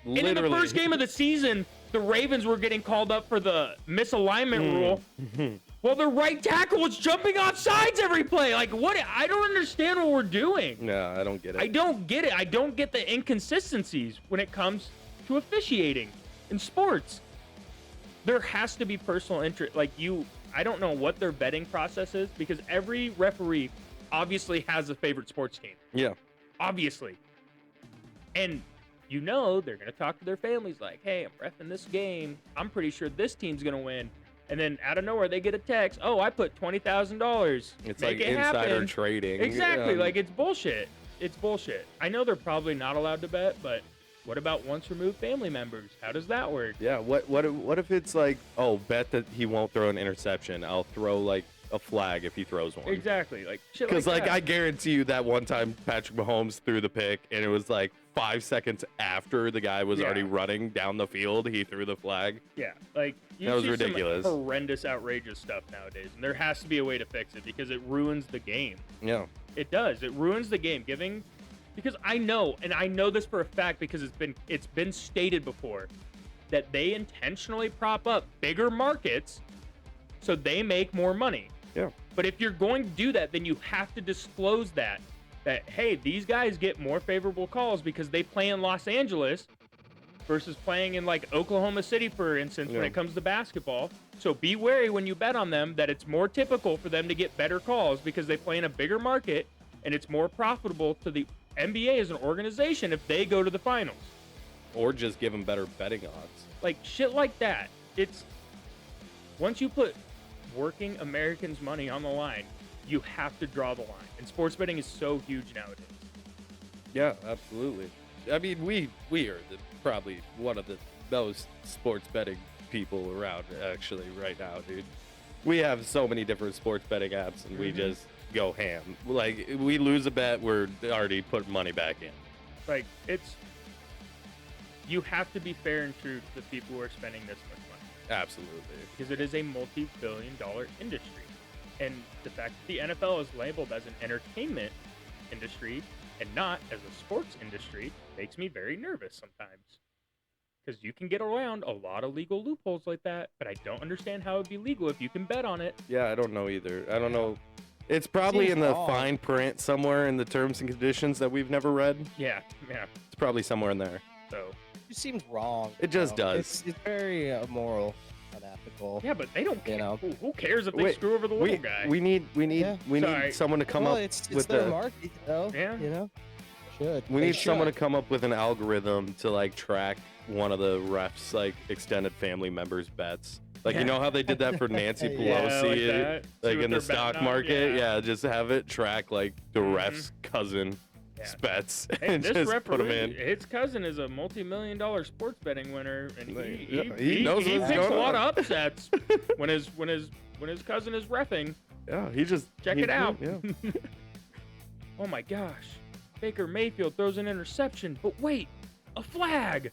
And in the first game of the season, the Ravens were getting called up for the misalignment rule. Well, the right tackle was jumping off sides every play. Like, what? I don't understand what we're doing. No, I don't get it. I don't get it. I don't get the inconsistencies when it comes to officiating in sports. There has to be personal interest. I don't know what their betting process is because every referee obviously has a favorite sports team. Yeah. Obviously. And they're going to talk to their families like, hey, I'm reffing this game. I'm pretty sure this team's going to win. And then out of nowhere, they get a text. Oh, I put $20,000. It's Make like it insider happen. trading. Exactly. Like, it's bullshit. It's bullshit. I know they're probably not allowed to bet, but what about once removed family members? How does that work? Yeah. What if it's like, oh, bet that he won't throw an interception. I'll throw like a flag if he throws one. Exactly. Like, shit Because like like that. I guarantee you that one time Patrick Mahomes threw the pick and it was like 5 seconds after the guy was already running down the field, he threw the flag. Yeah, like you That was see ridiculous. Some horrendous, outrageous stuff nowadays, and there has to be a way to fix it because it ruins the game. Yeah. It does. It ruins the game. Because I know this for a fact because it's been stated before that they intentionally prop up bigger markets so they make more money. Yeah. But if you're going to do that, then you have to disclose that hey, these guys get more favorable calls because they play in Los Angeles versus playing in like Oklahoma City, for instance, when Yeah. it comes to basketball. So be wary when you bet on them that it's more typical for them to get better calls because they play in a bigger market and it's more profitable to the NBA as an organization if they go to the finals. Or just give him better betting odds. Like shit like that. It's once you put working Americans' money on the line, you have to draw the line. And sports betting is so huge nowadays. Yeah, absolutely. I mean, we are probably one of the most sports betting people around actually right now, dude. We have so many different sports betting apps, and we just go ham. Like, we lose a bet, we're already putting money back in. Like, you have to be fair and true to the people who are spending this much money. Absolutely. Because it is a multi-billion-dollar industry. And the fact that the NFL is labeled as an entertainment industry and not as a sports industry makes me very nervous sometimes. Because you can get around a lot of legal loopholes like that, but I don't understand how it would be legal if you can bet on it. Yeah, I don't know either. I don't know. It's probably Seems in the wrong. fine print somewhere in the terms and conditions that we've never read. Yeah. It's probably somewhere in there. So, It just seems wrong. It just you know? does. It's very immoral, unethical. yeah, but they don't care. You know. Who cares if they Wait, screw over the little guy? We need Sorry. someone to come well, up it's with their the. market, though. Yeah. You know. Should. We They need someone to should. come up with an algorithm to like track one of the refs' like extended family members' bets. Like, you know how they did that for Nancy Yeah, Pelosi, like that. See like what in they're the stock betting on? market? Yeah, just have it track like the Mhm. ref's cousin Yeah. bets Hey, and this just put them referee, in. his cousin is a multi-million-dollar sports betting winner, and Like, he yeah, he knows he what's picks a going lot on. of upsets when his cousin is reffing. Yeah, he just Check he- it out. Yeah. Oh my gosh, Baker Mayfield throws an interception, but wait, a flag!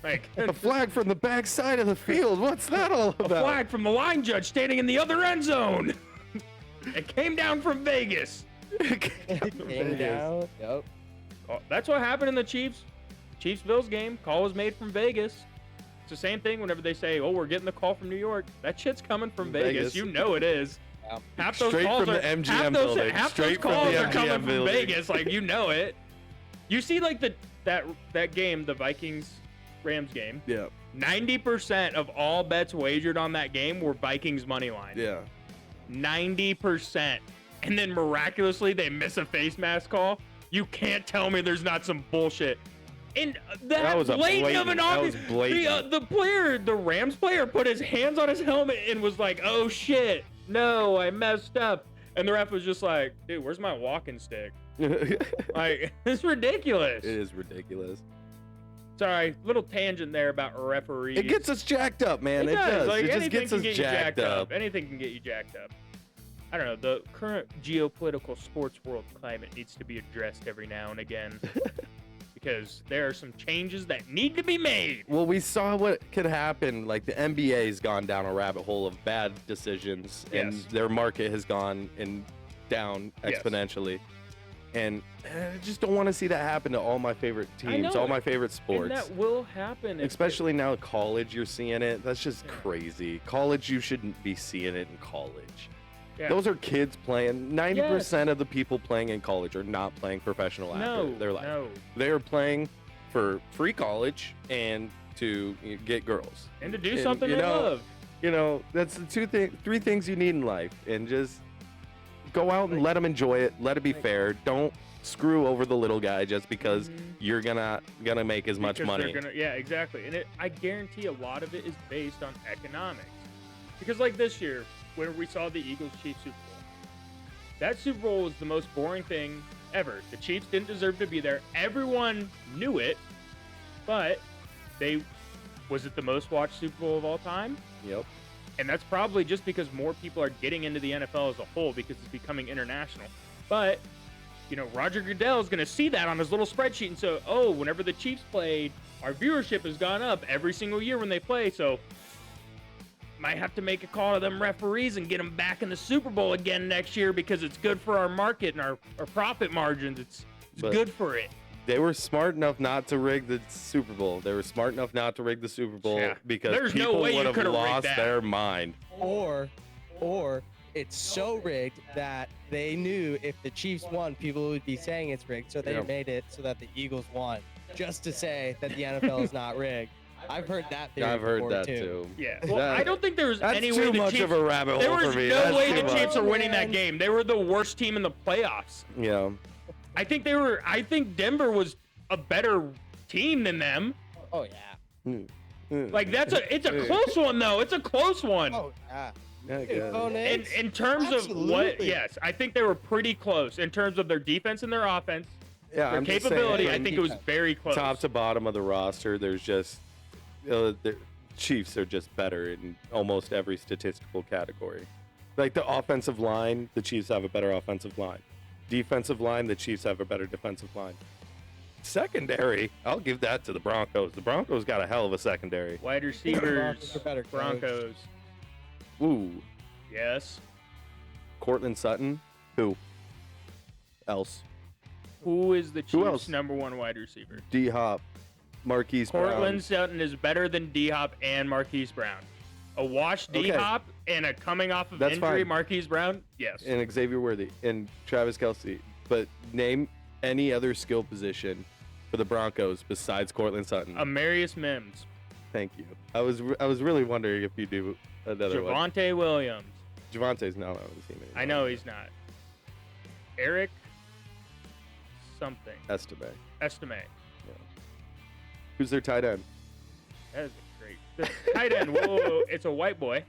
Like A flag from the back side of the field. What's that all a about? flag from the line judge standing in the other end zone. It came down from Vegas. It came down. Yep. Oh, that's what happened in the Chiefs-Bills game. Call was made from Vegas. It's the same thing whenever they say, "Oh, we're getting the call from New York." That shit's coming from Vegas. Vegas. You know it is. Yeah. Half those Straight calls from are the MGM half those, building. half Straight those from calls the are coming MGM from building. Vegas. Like, you know it. You see, like that game, the Vikings-Rams game. Yeah, 90% of all bets wagered on that game were Vikings money line. yeah. 90%. And then miraculously they miss a face mask call. You can't tell me there's not some bullshit. And that was a blatant of an blatant- that was obvious. blatant. The Rams player put his hands on his helmet and was like, "Oh shit, no, I messed up." And the ref was just like, "Dude, where's my walking stick?" Like, it's ridiculous. It is ridiculous. Sorry, little tangent there about referees. It gets us jacked up, man. It does. Like, It just anything gets can us get you jacked up. Anything can get you jacked up. I don't know. The current geopolitical sports world climate needs to be addressed every now and again because there are some changes that need to be made. Well, we saw what could happen. Like, the NBA's gone down a rabbit hole of bad decisions, and Yes. their market has gone down Yes. exponentially. And I just don't want to see that happen to all my favorite I teams, know all it. my favorite sports. And that will happen. Especially now college, you're seeing it. That's just Yeah. crazy. College, you shouldn't be seeing it in college. Yeah. Those are kids playing. 90% of the people playing in college are not playing professional after their life. No. They're playing for free college and to get girls. And to do And, something you they know, love. You know, that's the three things you need in life. And just go out and let them enjoy it. Let it be fair. Don't screw over the little guy just because Mhm. you're gonna make as much Because money. they're yeah, exactly. And I guarantee a lot of it is based on economics. Because like this year, when we saw the Eagles-Chiefs Super Bowl, that Super Bowl was the most boring thing ever. The Chiefs didn't deserve to be there. Everyone knew it, but was it the most watched Super Bowl of all time? Yep. And that's probably just because more people are getting into the NFL as a whole because it's becoming international. But, you know, Roger Goodell is going to see that on his little spreadsheet and so, oh, whenever the Chiefs played, our viewership has gone up every single year when they play. So, might have to make a call to them referees and get them back in the Super Bowl again next year because it's good for our market and our profit margins. It's But- good for it. They were smart enough not to rig the Super Bowl. They were smart enough not to rig the Super Bowl Yeah. because There's no people way you would have could've rigged lost that. their mind. Or it's so rigged that they knew if the Chiefs won, people would be saying it's rigged, so they Yeah. made it so that the Eagles won, just to say that the NFL is not rigged. I've heard that theory I've heard before, that too. too. Yeah. Well, That- I don't think there was That's any too way the much Chiefs of a rabbit There hole was for me. no That's way too the much. Chiefs are winning that Man. game. They were the worst team in the playoffs. Yeah. I think Denver was a better team than them. Oh yeah. Like it's a close one though. It's a close one. Oh yeah. Yeah, I Dude, guess. Bo In Nix? terms of what, Absolutely. yes, I think they were pretty close in terms of their defense and their offense. Yeah, Their I'm just capability, saying, I think it was very close. top to bottom of the roster, there's just the Chiefs are just better in almost every statistical category. Like the offensive line, the Chiefs have a better offensive line. Defensive line, the Chiefs have a better defensive line. Secondary, I'll give that to the Broncos. The Broncos got a hell of a secondary. Wide Broncos receivers, are better coach. Broncos. Ooh, Yes. Cortland Sutton. Who else? Who is the Who Chiefs' else? number 1 wide receiver? D Hop, Marquise Cortland Brown. Sutton is better than D-Hop and Marquise Brown. A washed Okay. D-Hop and a coming off of That's injury fine. Marquise Brown? Yes. And Xavier Worthy and Travis Kelce. But name any other skill position for the Broncos besides Cortland Sutton. Amarius Mims. Thank you. I was really wondering if you do another one. Javonte Williams. Javante's not on the team anymore. I know he's not. Eric something. Estime. Estime. Who's their tight end? That is a great. The tight end. Whoa. It's a white boy.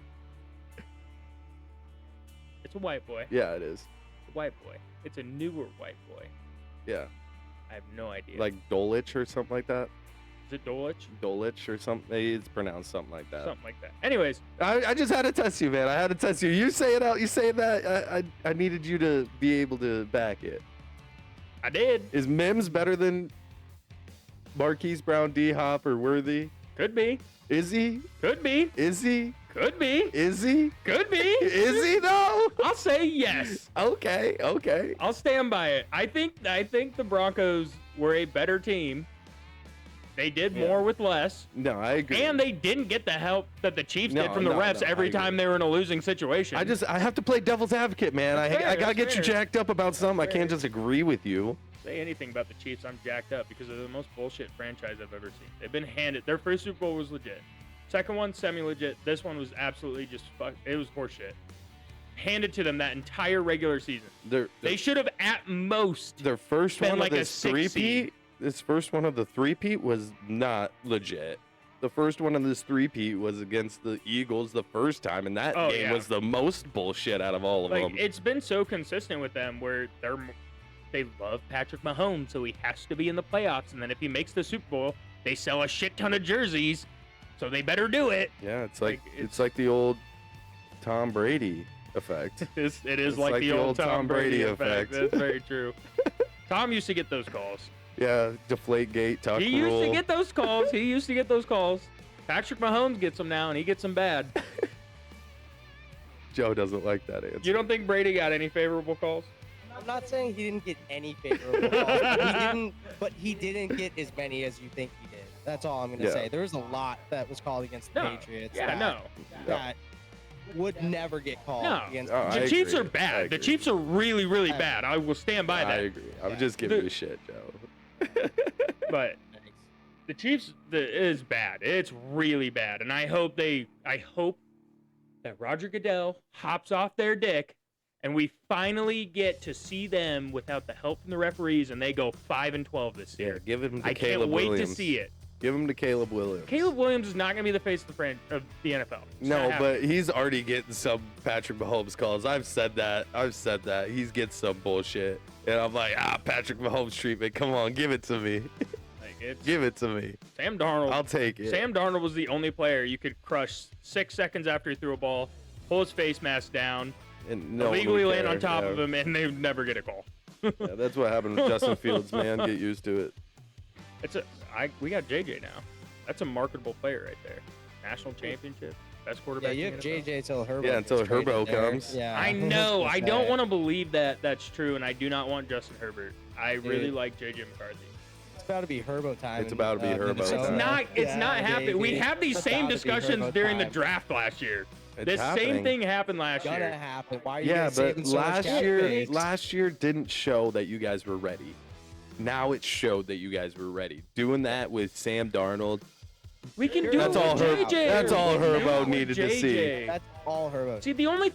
It's a white boy. Yeah, it is. It's a white boy. It's a newer white boy. Yeah. I have no idea. Like Dolich or something like that. Is it Dolich? Dolich or something. It's pronounced something like that. Something like that. Anyways, I just had to test you, man. I had to test you. You say it out. You say that. I needed you to be able to back it. I did. Is Mims better than Marquise Brown, D Hop, or Worthy? Could be. Is he? Could be. Is he? Could be. Is he? Could be. Is he though? I'll say yes. Okay. Okay. I'll stand by it. I think the Broncos were a better team. They did more with less. No, I agree. And they didn't get the help that the Chiefs did No, from the no, refs no, every I time agree. they were in a losing situation. I have to play devil's advocate, man. That's fair, I gotta that's get you fair. jacked up about something. I can't just agree with you. Say anything about the Chiefs, I'm jacked up because they're the most bullshit franchise I've ever seen. They've been handed. Their first Super Bowl was legit. Second one, semi-legit. This one was absolutely just it was horseshit. Handed to them that entire regular season. They should have at most Their first been one like of a this 6 three-peat. seed. This first one of the three-peat was not legit. The first one of this three-peat was against the Eagles the first time, and that Oh, game yeah. was the most bullshit out of all of Like them. it's been so consistent with them where they love Patrick Mahomes, so he has to be in the playoffs. And then if he makes the Super Bowl, they sell a shit ton of jerseys, so they better do it. Yeah, it's like like, it's like the old Tom Brady effect. It is It's like the old Tom Brady effect. effect. That's very true. Tom used to get those calls. Yeah, deflate gate, tuck He rule. used to get those calls. Patrick Mahomes gets them now, and he gets them bad. Joe doesn't like that answer. You don't think Brady got any favorable calls? I'm not saying he didn't get any favorable calls. But he didn't get as many as you think he did. That's all I'm gonna Yeah. say. There was a lot that was called against the No. Patriots. Yeah, that, no. That would never get called No. against. Oh, I The Chiefs agree. are bad. I The agree. Chiefs are really, really I bad. I will stand by I that. agree. I'm Yeah. just giving The- you shit, Joe. But the Chiefs is bad. It's really bad, and I hope that Roger Goodell hops off their dick, and we finally get to see them without the help from the referees, and they go 5-12 this Yeah, year. give him to I Caleb can't wait Williams. to see it. Give him to Caleb Williams. Caleb Williams is not going to be the face of the NFL. It's not No, happening. but he's already getting some Patrick Mahomes calls. I've said that. He's getting some bullshit. And I'm like, Patrick Mahomes treatment. Come on, give it to me. Like, it's Give it to me. Sam Darnold. I'll take it. Sam Darnold was the only player you could crush 6 seconds after he threw a ball, pull his face mask down, And no one illegally would land on care, top yeah. of him, and they never get a call. Yeah, that's what happened with Justin Fields, man. Get used to it. We got JJ now. That's a marketable player right there. National championship, best quarterback. Yeah, you in have the NFL. JJ till Herbo. Yeah, until gets traded Herbo there. comes. Yeah, I know. I don't want want to believe that that's true, and I do not want Justin Herbert. I really Dude. like JJ McCarthy. It's about to be Herbo time. It's about to be Herbo Minnesota. time. It's not happening. We baby. had these It's same about to be discussions Herbo during the time. draft last year. It's This happening. same thing happened last Gonna year. happen. Why are you Yeah, guys saving but so much last cap year, space? didn't show that you guys were ready. Now it showed that you guys were ready. Doing that with Sam Darnold. We can do That's it all with Herb- JJ. that's all We can do Herbo it with needed to see. JJ. That's all Herbo. See, the only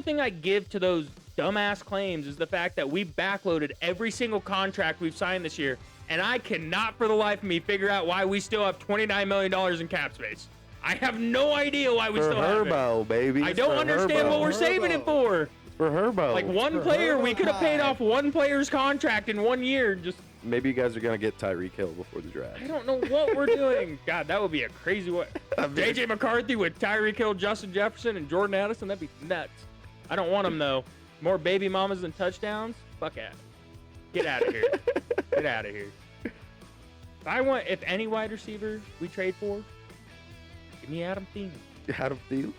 thing I give to those dumbass claims is the fact that we backloaded every single contract we've signed this year, and I cannot for the life of me figure out why we still have $29 million in cap space. I have no idea why we For still have it. Herbo, baby. I It's don't for understand Herbo. what we're saving it for. For Herbo. Like one For player, Herbo we could have paid time. off one player's contract in 1 year. Just maybe you guys are gonna get Tyreek Hill before the draft. I don't know what we're doing. God, that would be a crazy one. JJ McCarthy with Tyreek Hill, Justin Jefferson, and Jordan Addison. That'd be nuts. I don't want them though. More baby mamas than touchdowns. Fuck it. Get out of here. Get out of here. If any wide receiver we trade for, give me Adam Thielen. Adam Thielen.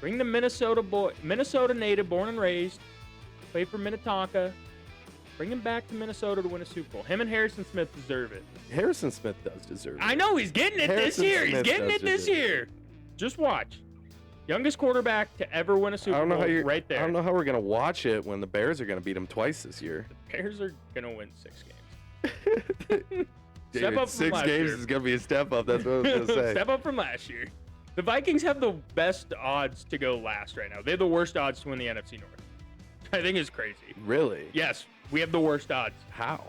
Bring the Minnesota native, born and raised, played for Minnetonka. Bring him back to Minnesota to win a Super Bowl. Him and Harrison Smith deserve it. Harrison Smith does deserve it. I know he's getting it this year. He's getting it this year. Just watch. Youngest quarterback to ever win a Super Bowl right there. I don't know how we're going to watch it when the Bears are going to beat him twice this year. The Bears are going to win 6 games. Step up from 6 last games year. is going to be a step up. That's what I was going to say. Step up from last year. The Vikings have the best odds to go last right now. They have the worst odds to win the NFC North. I think it's crazy. Really? Yes, we have the worst odds. How?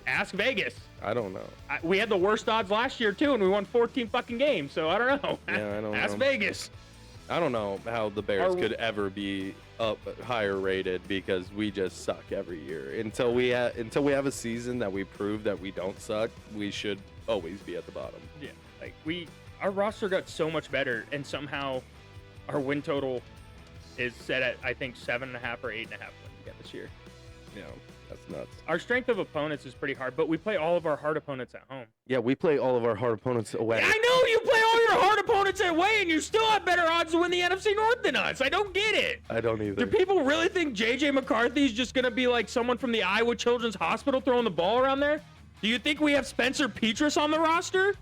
Ask Vegas. I don't know. We had the worst odds last year too, and we won 14 fucking games. So I don't know. Yeah, I don't Ask know. Vegas. I don't know how the Bears could ever be up higher rated because we just suck every year. Until we have a season that we prove that we don't suck, we should always be at the bottom. Yeah, like our roster got so much better, and somehow our win total is set at I think 7.5 or 8.5 wins again this year. Yeah, that's nuts. Our strength of opponents is pretty hard, but we play all of our hard opponents at home. Yeah, we play all of our hard opponents away. I know you play all your hard opponents away, and you still have better odds to win the NFC North than us. I don't get it. I don't either. Do people really think JJ McCarthy's just gonna be like someone from the Iowa Children's Hospital throwing the ball around there? Do you think we have Spencer Petras on the roster?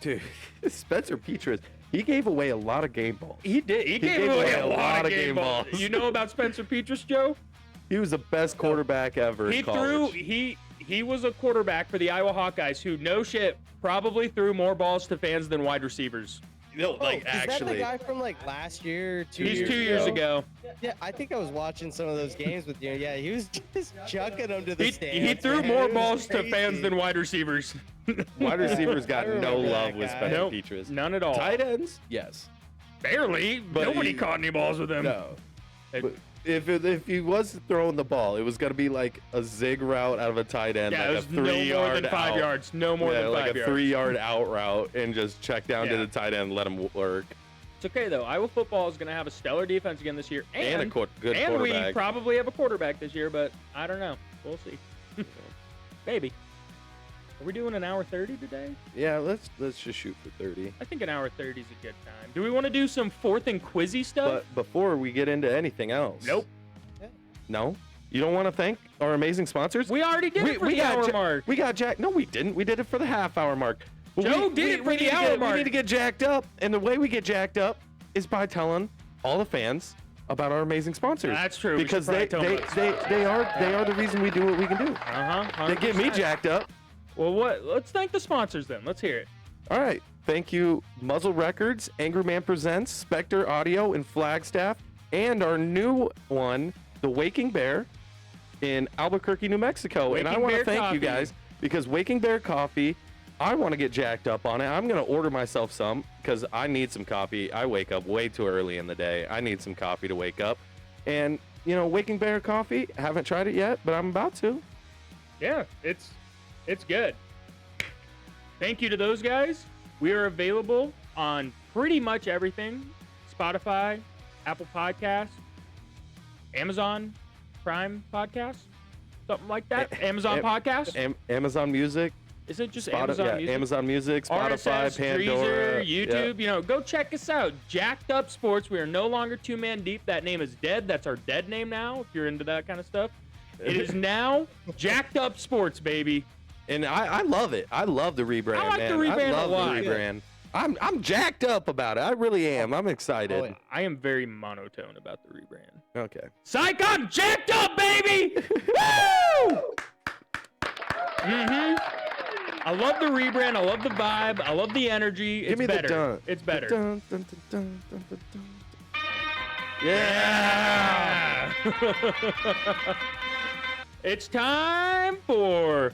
Dude, Spencer Petras, he gave away a lot of game balls. He did. He gave away a lot of game balls. You know about Spencer Petras, Joe? He was the best quarterback ever in college. He was a quarterback for the Iowa Hawkeyes who, no shit, probably threw more balls to fans than wide receivers. No, like Is that the actually. guy from like last year? He's 2 years ago. Yeah, I think I was watching some of those games with you. Yeah, he was just chucking them to the stands. He threw man. more It was balls to crazy. fans than wide receivers. Wide receivers got I no remember love that with guy. Spencer Nope, Petras. none at all. Tight ends, yes. Barely. But Nobody he- caught any balls with him. No. It- But if he was throwing the ball, it was gonna be like a zig route out of a tight end, yeah, like it a was 3 no more yard than 5 out. yards. No more Yeah, than 5 like a yards. 3 yard out route, and just check down to Yeah. the tight end, let him work. It's okay though. Iowa football is going to have a stellar defense again this year, And a good and we quarterback. probably have a quarterback this year, but I don't know. We'll see. Maybe. Are we doing an hour 30 today? Yeah, let's just shoot for 30. I think an hour 30 is a good time. Do we want to do some fourth and quizzy stuff? But before we get into anything else, Nope. No, you don't want to thank our amazing sponsors. We already did it for the hour mark. We got Jack. No, we didn't. We did it for the half hour mark. But Joe did it for the hour mark. We need to get jacked up, and the way we get jacked up is by telling all the fans about our amazing sponsors. That's true. We Because should they probably tell them. they are the reason we do what we can do. They get me 100%. jacked up. Well, what? Let's thank the sponsors then. Let's hear it. All right. Thank you, Muzzle Records, Angry Man Presents, Spectre Audio, and Flagstaff, and our new one, The Waking Bear, in Albuquerque, New Mexico. And I Waking want to Bear thank Coffee. you guys because Waking Bear Coffee, I want to get jacked up on it. I'm going to order myself some because I need some coffee. I wake up way too early in the day. I need some coffee to wake up. And, you know, Waking Bear Coffee, haven't tried it yet, but I'm about to. Yeah, it's good. Thank you to those guys. We are available on pretty much everything: Spotify, Apple Podcasts, Amazon Prime Podcast, something like that. Amazon Podcast. Amazon Music. Is it just Spot- Amazon yeah, Music? Amazon Music, Spotify, RSS, Pandora, Deezer, YouTube. You know, go check us out. Jacked Up Sports. We are no longer 2-man deep. That name is dead. That's our dead name now. If you're into that kind of stuff, it is now Jacked Up Sports, baby. And I love it. I love the rebrand, I like man. the rebrand I love a lot. the rebrand. I'm jacked up about it. I really am. I'm excited. Oh, yeah. I am very monotone about the rebrand. Okay. Psych, I'm jacked up, baby! Woo! I love the rebrand. I love the vibe. I love the energy. It's Give me better. the dun. It's better. Dun, dun, dun, dun, dun, dun, dun. Yeah. It's time for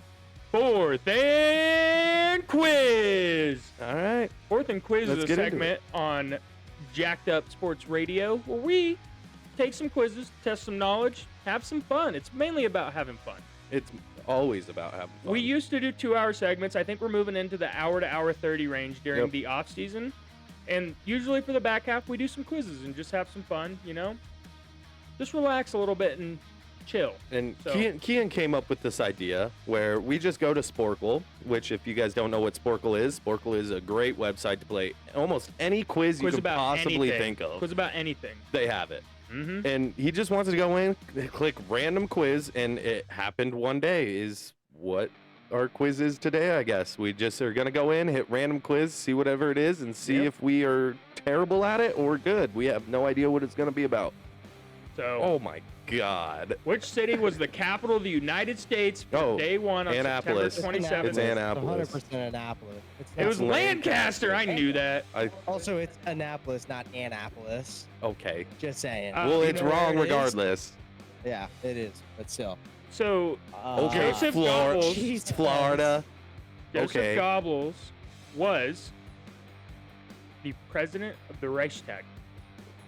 Fourth and Quiz. All right. Fourth and Quiz Let's is a get into segment on Jacked Up Sports Radio where we take some quizzes, test some knowledge, have some fun. It's mainly about having fun. It's always about having fun. We used to do 2-hour segments. I think we're moving into the hour to hour 30 range during the off season. And usually for the back half, we do some quizzes and just have some fun, you know? Just relax a little bit and chill. And So- Kian came up with this idea where we just go to Sporkle, which if you guys don't know what Sporkle is a great website to play almost any quiz you Quiz could about possibly anything. think of. Quiz about anything. They have it. Mm-hmm. And he just wants to go in, click random quiz, and it happened one day is what our quiz is today, I guess. We just are going to go in, hit random quiz, see whatever it is, and see if we are terrible at it or good. We have no idea what it's going to be about. So, Oh my God. which city was the capital of the United States for day one on Annapolis. September It's 27th? Annapolis. 100% Annapolis. It's It was not- Lancaster. I knew that. Also, it's Annapolis, not Annapolis. Okay. Just saying. Well, You it's know where wrong it is? regardless. Yeah, it is, but still. So, Okay, Joseph Florida. Goebbels. Jesus. Florida. Joseph Okay. Goebbels was the president of the Reichstag.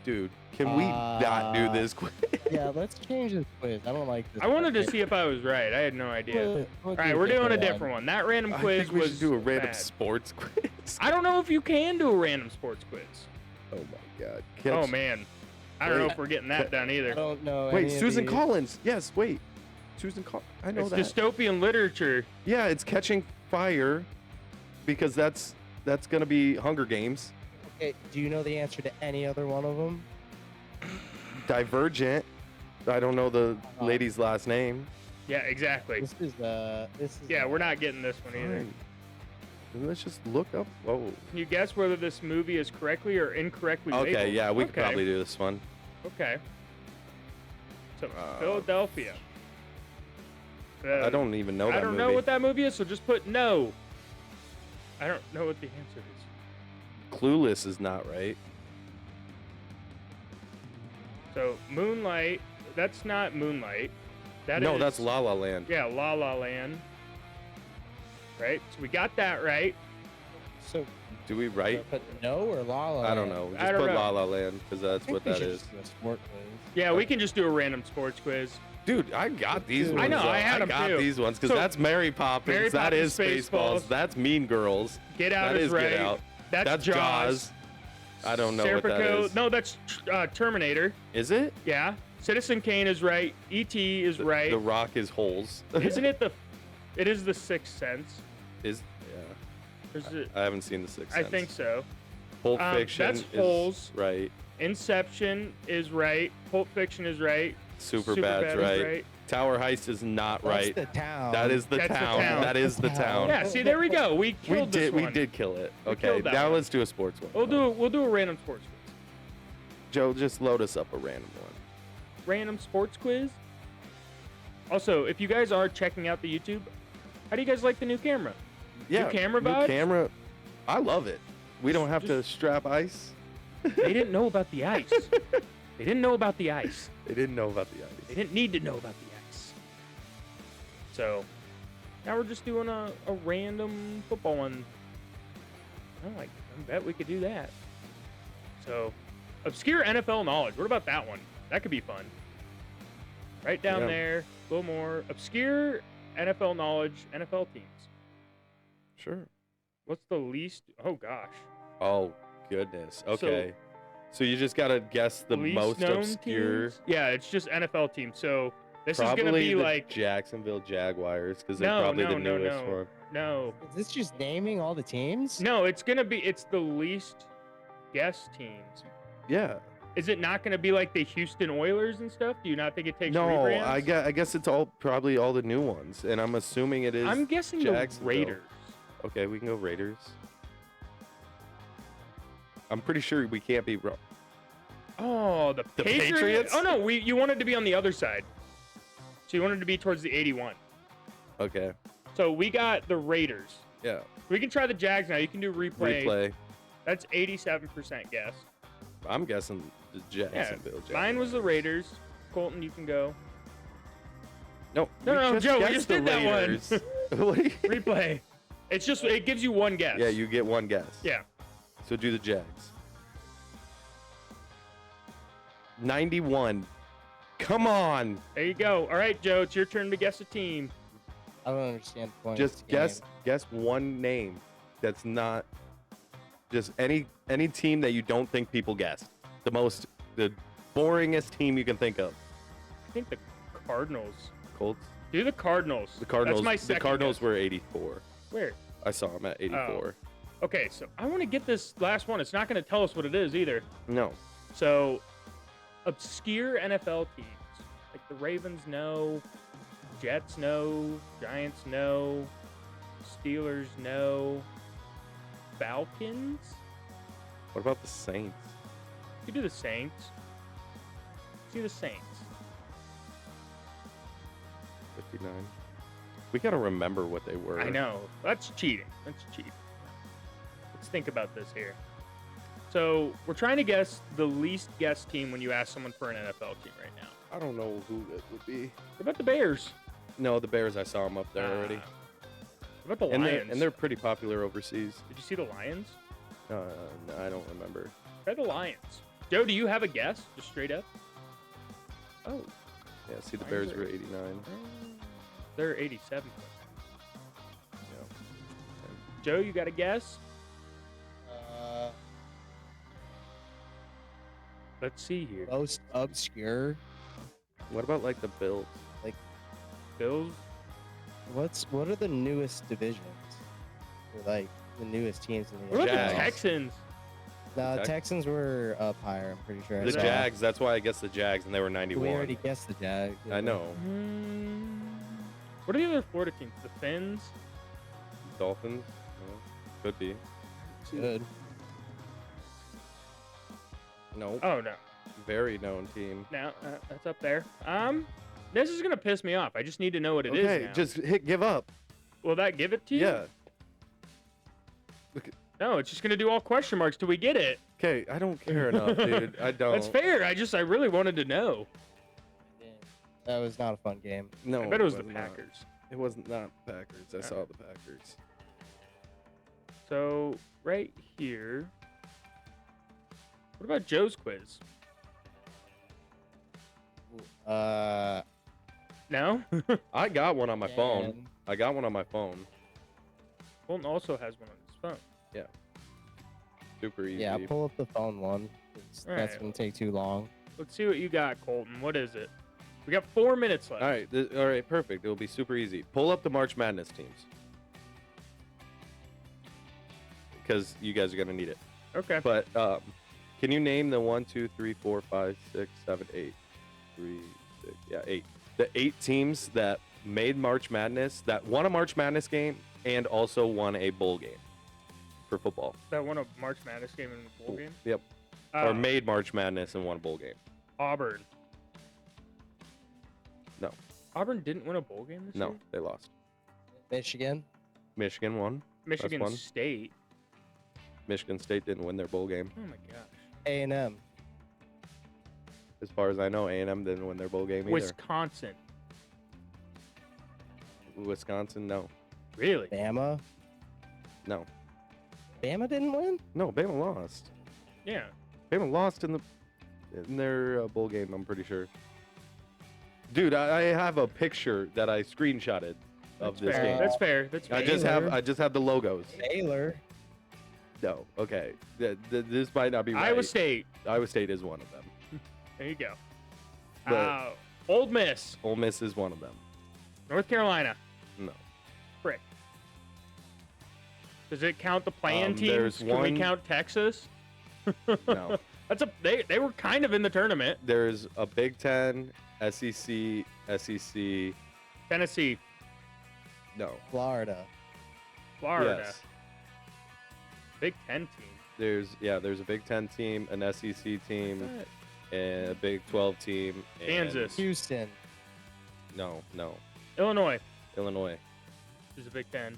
Dude, can we not do this quiz? Yeah, let's change this quiz. I don't like this. I wanted to quiz. see if I was right. I had no idea. We'll All do right, we're doing a one. different one. That random I quiz think we was should do a random bad. sports quiz. I don't know if you can do a random sports quiz. Oh my God. Oh man, I don't know Wait. if we're getting that done I either. don't know. Wait, any of Susan these. Collins. Yes, wait. Susan Collins. I know It's that. dystopian literature. Yeah, it's catching fire because that's going to be Hunger Games. Okay, do you know the answer to any other one of them? Divergent. I don't know the lady's last name. Yeah, exactly. This is. Yeah, we're not getting this one either. Fine. Let's just look up. Whoa. Can you guess whether this movie is correctly or incorrectly labeled? Okay, yeah, we could Okay. probably do this one. Okay. So Philadelphia. I don't even know that I don't movie. know what that movie is, so just put no. I don't know what the answer is. Clueless is not right. So Moonlight, that's not Moonlight. No, is- that's La La Land. Yeah, La La Land. Right? So we got that right. So, Do we right? put no or La La I don't Land? know. I Just don't put know. La La Land because I that's think what we that should is. just do a sport quiz. Yeah, we can just do a random sports quiz. Dude, I got these I ones. know, though. I had 'em got too. these ones because So, that's Mary Poppins. Mary That Poppins, is Spaceballs. Spaceballs. That's Mean Girls. Get Out That is is right. Get Out. That's Jaws. I don't know what that Serpico- is. No, that's Terminator. Is it? Yeah. Citizen Kane is right. E.T. is right. The Rock is holes. Isn't it the? It is the Sixth Sense. Is Is it? I haven't seen the Sixth I Sense. think so. Pulp Fiction that's is Holes. right. Inception is right. Pulp Fiction is right. Superbad's Superbad is right. Tower Heist is not That's right. the town. That is the That's the town. town. That is the town. Yeah. See, there we go. We We killed this did. We one. did kill it. We Okay. killed that Now one. let's do a sports one. We'll do a random sports quiz. Joe, just load us up a random one. Random sports quiz. Also, if you guys are checking out the YouTube, how do you guys like the new camera? Yeah. camera new vibes? camera. I love it. We don't have to strap ice. They didn't know about the ice. They didn't know about the ice. They didn't know about the They ice. didn't need to know about the ice. So now we're just doing a random football one. I bet we could do that. So obscure NFL knowledge. What about that one? That could be fun. Right down Yeah. there, a little more obscure NFL knowledge, NFL teams. Sure. What's the least? Oh gosh. Oh goodness. Okay. So you just gotta guess the Least most known obscure. teams? Yeah, it's just NFL teams. So this is Probably gonna be the like Jacksonville Jaguars because they're No, probably no, the no, newest no. one. no. Is this just naming all the teams? No, it's the least guessed teams. Yeah. Is it not gonna be like the Houston Oilers and stuff? Do you not think it takes No, rebrands? I guess it's probably all the new ones, and I'm assuming it is. I'm guessing the Jacksonville. Raiders. Okay, we can go Raiders. I'm pretty sure we can't be wrong. Oh, the Patriots? Oh no, you wanted to be on the other side. So you wanted to be towards the 81. Okay. So we got the Raiders. Yeah. We can try the Jags now. You can do Replay. That's 87% guess. I'm guessing the Jacksonville. Yeah. Mine was the Raiders. Colton, you can go. No. No, we Joe, we guessed just the did that one. Raiders. What do you- Replay. It gives you one guess. Yeah, you get one guess. Yeah. So do the Jags. 91. Come on. There you go. All right, Joe, it's your turn to guess a team. I don't understand the point. of Just this game. guess one name that's not just any team that you don't think people guessed. The boringest team you can think of. I think the Cardinals. Colts. Do the Cardinals. The Cardinals. That's my The second Cardinals guess. were 84. Where? I saw them at 84. Okay, so I want to get this last one. It's not going to tell us what it is either. No. So, obscure NFL teams. Like the Ravens, no. Jets, no. Giants, no. Steelers, no. Falcons? What about the Saints? You do the Saints. See the Saints. 59. We gotta remember what they were. I know. That's cheating. That's cheating. Let's think about this here. So, we're trying to guess the least guessed team when you ask someone for an NFL team right now. I don't know who it would be. What about the Bears? No, the Bears. I saw them up there already. What about the And Lions? they're pretty popular overseas. Did you see the Lions? No, I don't remember. Try the Lions. Joe, do you have a guess? Just straight up? Oh. Yeah, see, the Lions Bears are- were 89. They're 87. Yeah. Joe, you got a guess? Let's see here. Most obscure. What about like the Bills? Bills? What are the newest divisions? Or like the newest teams in the What about Jags. the Texans? No, Tex- Texans were up higher. I'm pretty sure. I The saw. Jags. That's why I guess the Jags, and they were We 91. already guessed the Jags. I know. What are the other Florida teams? The Finns? Dolphins. No. Could be. Good. No. Oh, no. Very known team. No, that's up there. This is going to piss me off. I just need to know what it is Okay, now. just give up. Will that give it to you? Yeah. No, it's just going to do all question marks till we get it. Okay, I don't care enough, dude. I don't. That's fair. I really wanted to know. That was not a fun game. No. I bet it was the not. Packers. It wasn't not Packers. I saw the Packers. So, right here. What about Joe's quiz? No? I got one on my phone. and I got one on my phone. Colton also has one on his phone. Super easy. Yeah, pull up the phone one. 'Cause All that's right. gonna take too long. Let's see what you got, Colton. What is it? We got 4 minutes left. All right. All right. Perfect. It'll be super easy. Pull up the March Madness teams. Because you guys are gonna need it. Okay. But can you name the 1, 2, 3, 4, 5, 6, 7, 8, 3, 6, 8. The 8 teams that made March Madness, that won a March Madness game and also won a bowl game for football. That won a March Madness game in the bowl game? Yep. Or made March Madness and won a bowl game. Auburn. No. Auburn didn't win a bowl game this No, year? they lost. Michigan. Michigan won. Michigan one. State. Michigan State didn't win their bowl game. Oh my gosh. A&M. As far as I know, A&M didn't win their bowl game either. Wisconsin. Wisconsin, no. Really? Bama. No. Bama didn't win. No, Bama lost. Yeah. Bama lost in their bowl game, I'm pretty sure. Dude, I have a picture that I screenshotted of That's this fair. game. That's fair. That's fair. I just have the logos. Baylor. No, okay. This might not be right. Iowa State. Iowa State is one of them. There you go. But- Old Miss. Ole Miss is one of them. North Carolina. No. Frick. Does it count the play-in teams? there's Can one- we count Texas? No. They were kind of in the tournament. There's a Big Ten, SEC, SEC. Tennessee, No. Florida. Florida. Yes. Big Ten team. There's a Big Ten team, an SEC team, and a Big 12 team. And Kansas. Houston. No. Illinois Illinois. is a Big Ten.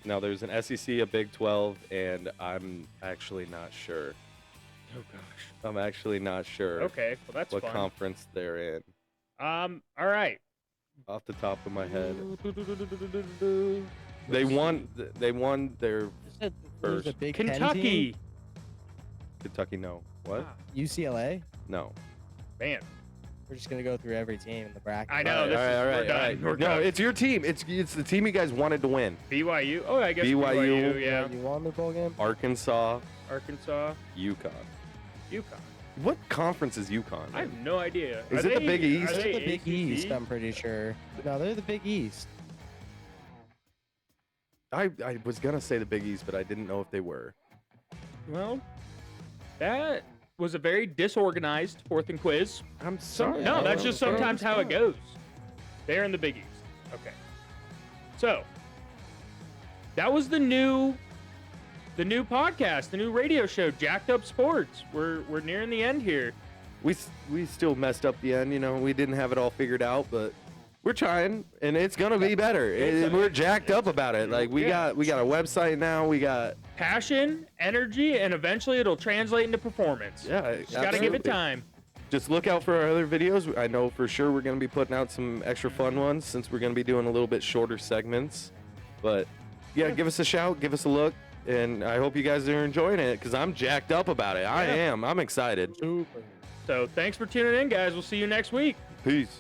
No, there's an SEC, a Big 12, and I'm actually not sure. Oh gosh. I'm actually not sure Okay, well that's what fun. conference they're in All right. off the top of my head. Let's They see. won their You said there's a First. Big Ten team? Kentucky. Kentucky. No. What? Ah, UCLA. No. man. We're just gonna go through every team in the bracket. I know. All This is right, we're done. We're No, done. it's your team. It's the team you guys wanted to win. BYU. Oh, I guess BYU. Yeah. You won the bowl game. Arkansas, Arkansas. UConn. UConn. What conference is UConn? I have no idea. Is Are it the they- Big East? are They're they the Big ACC? East, I'm pretty sure. No, they're the Big East. I was gonna say the Big East, but I didn't know if they were. Well, that was a very disorganized fourth and quiz. I'm sorry. No, I that's don't just sometimes how it understand. goes. They're in the Big East. Okay. So that was the new podcast, the new radio show, Jacked Up Sports. We're nearing the end here. We still messed up the end. You know, we didn't have it all figured out, but we're trying, and it's gonna be better. We're jacked up about it. Like we got a website now. We got Passion, energy, and eventually it'll translate into performance. yeah. Just gotta give it absolutely. time. Just look out for our other videos. I know for sure we're going to be putting out some extra fun ones since we're going to be doing a little bit shorter segments. But yeah, give us a shout, give us a look, and I hope you guys are enjoying it because I'm jacked up about it. I am. I'm excited. Super. So thanks for tuning in, guys. We'll see you next week. Peace.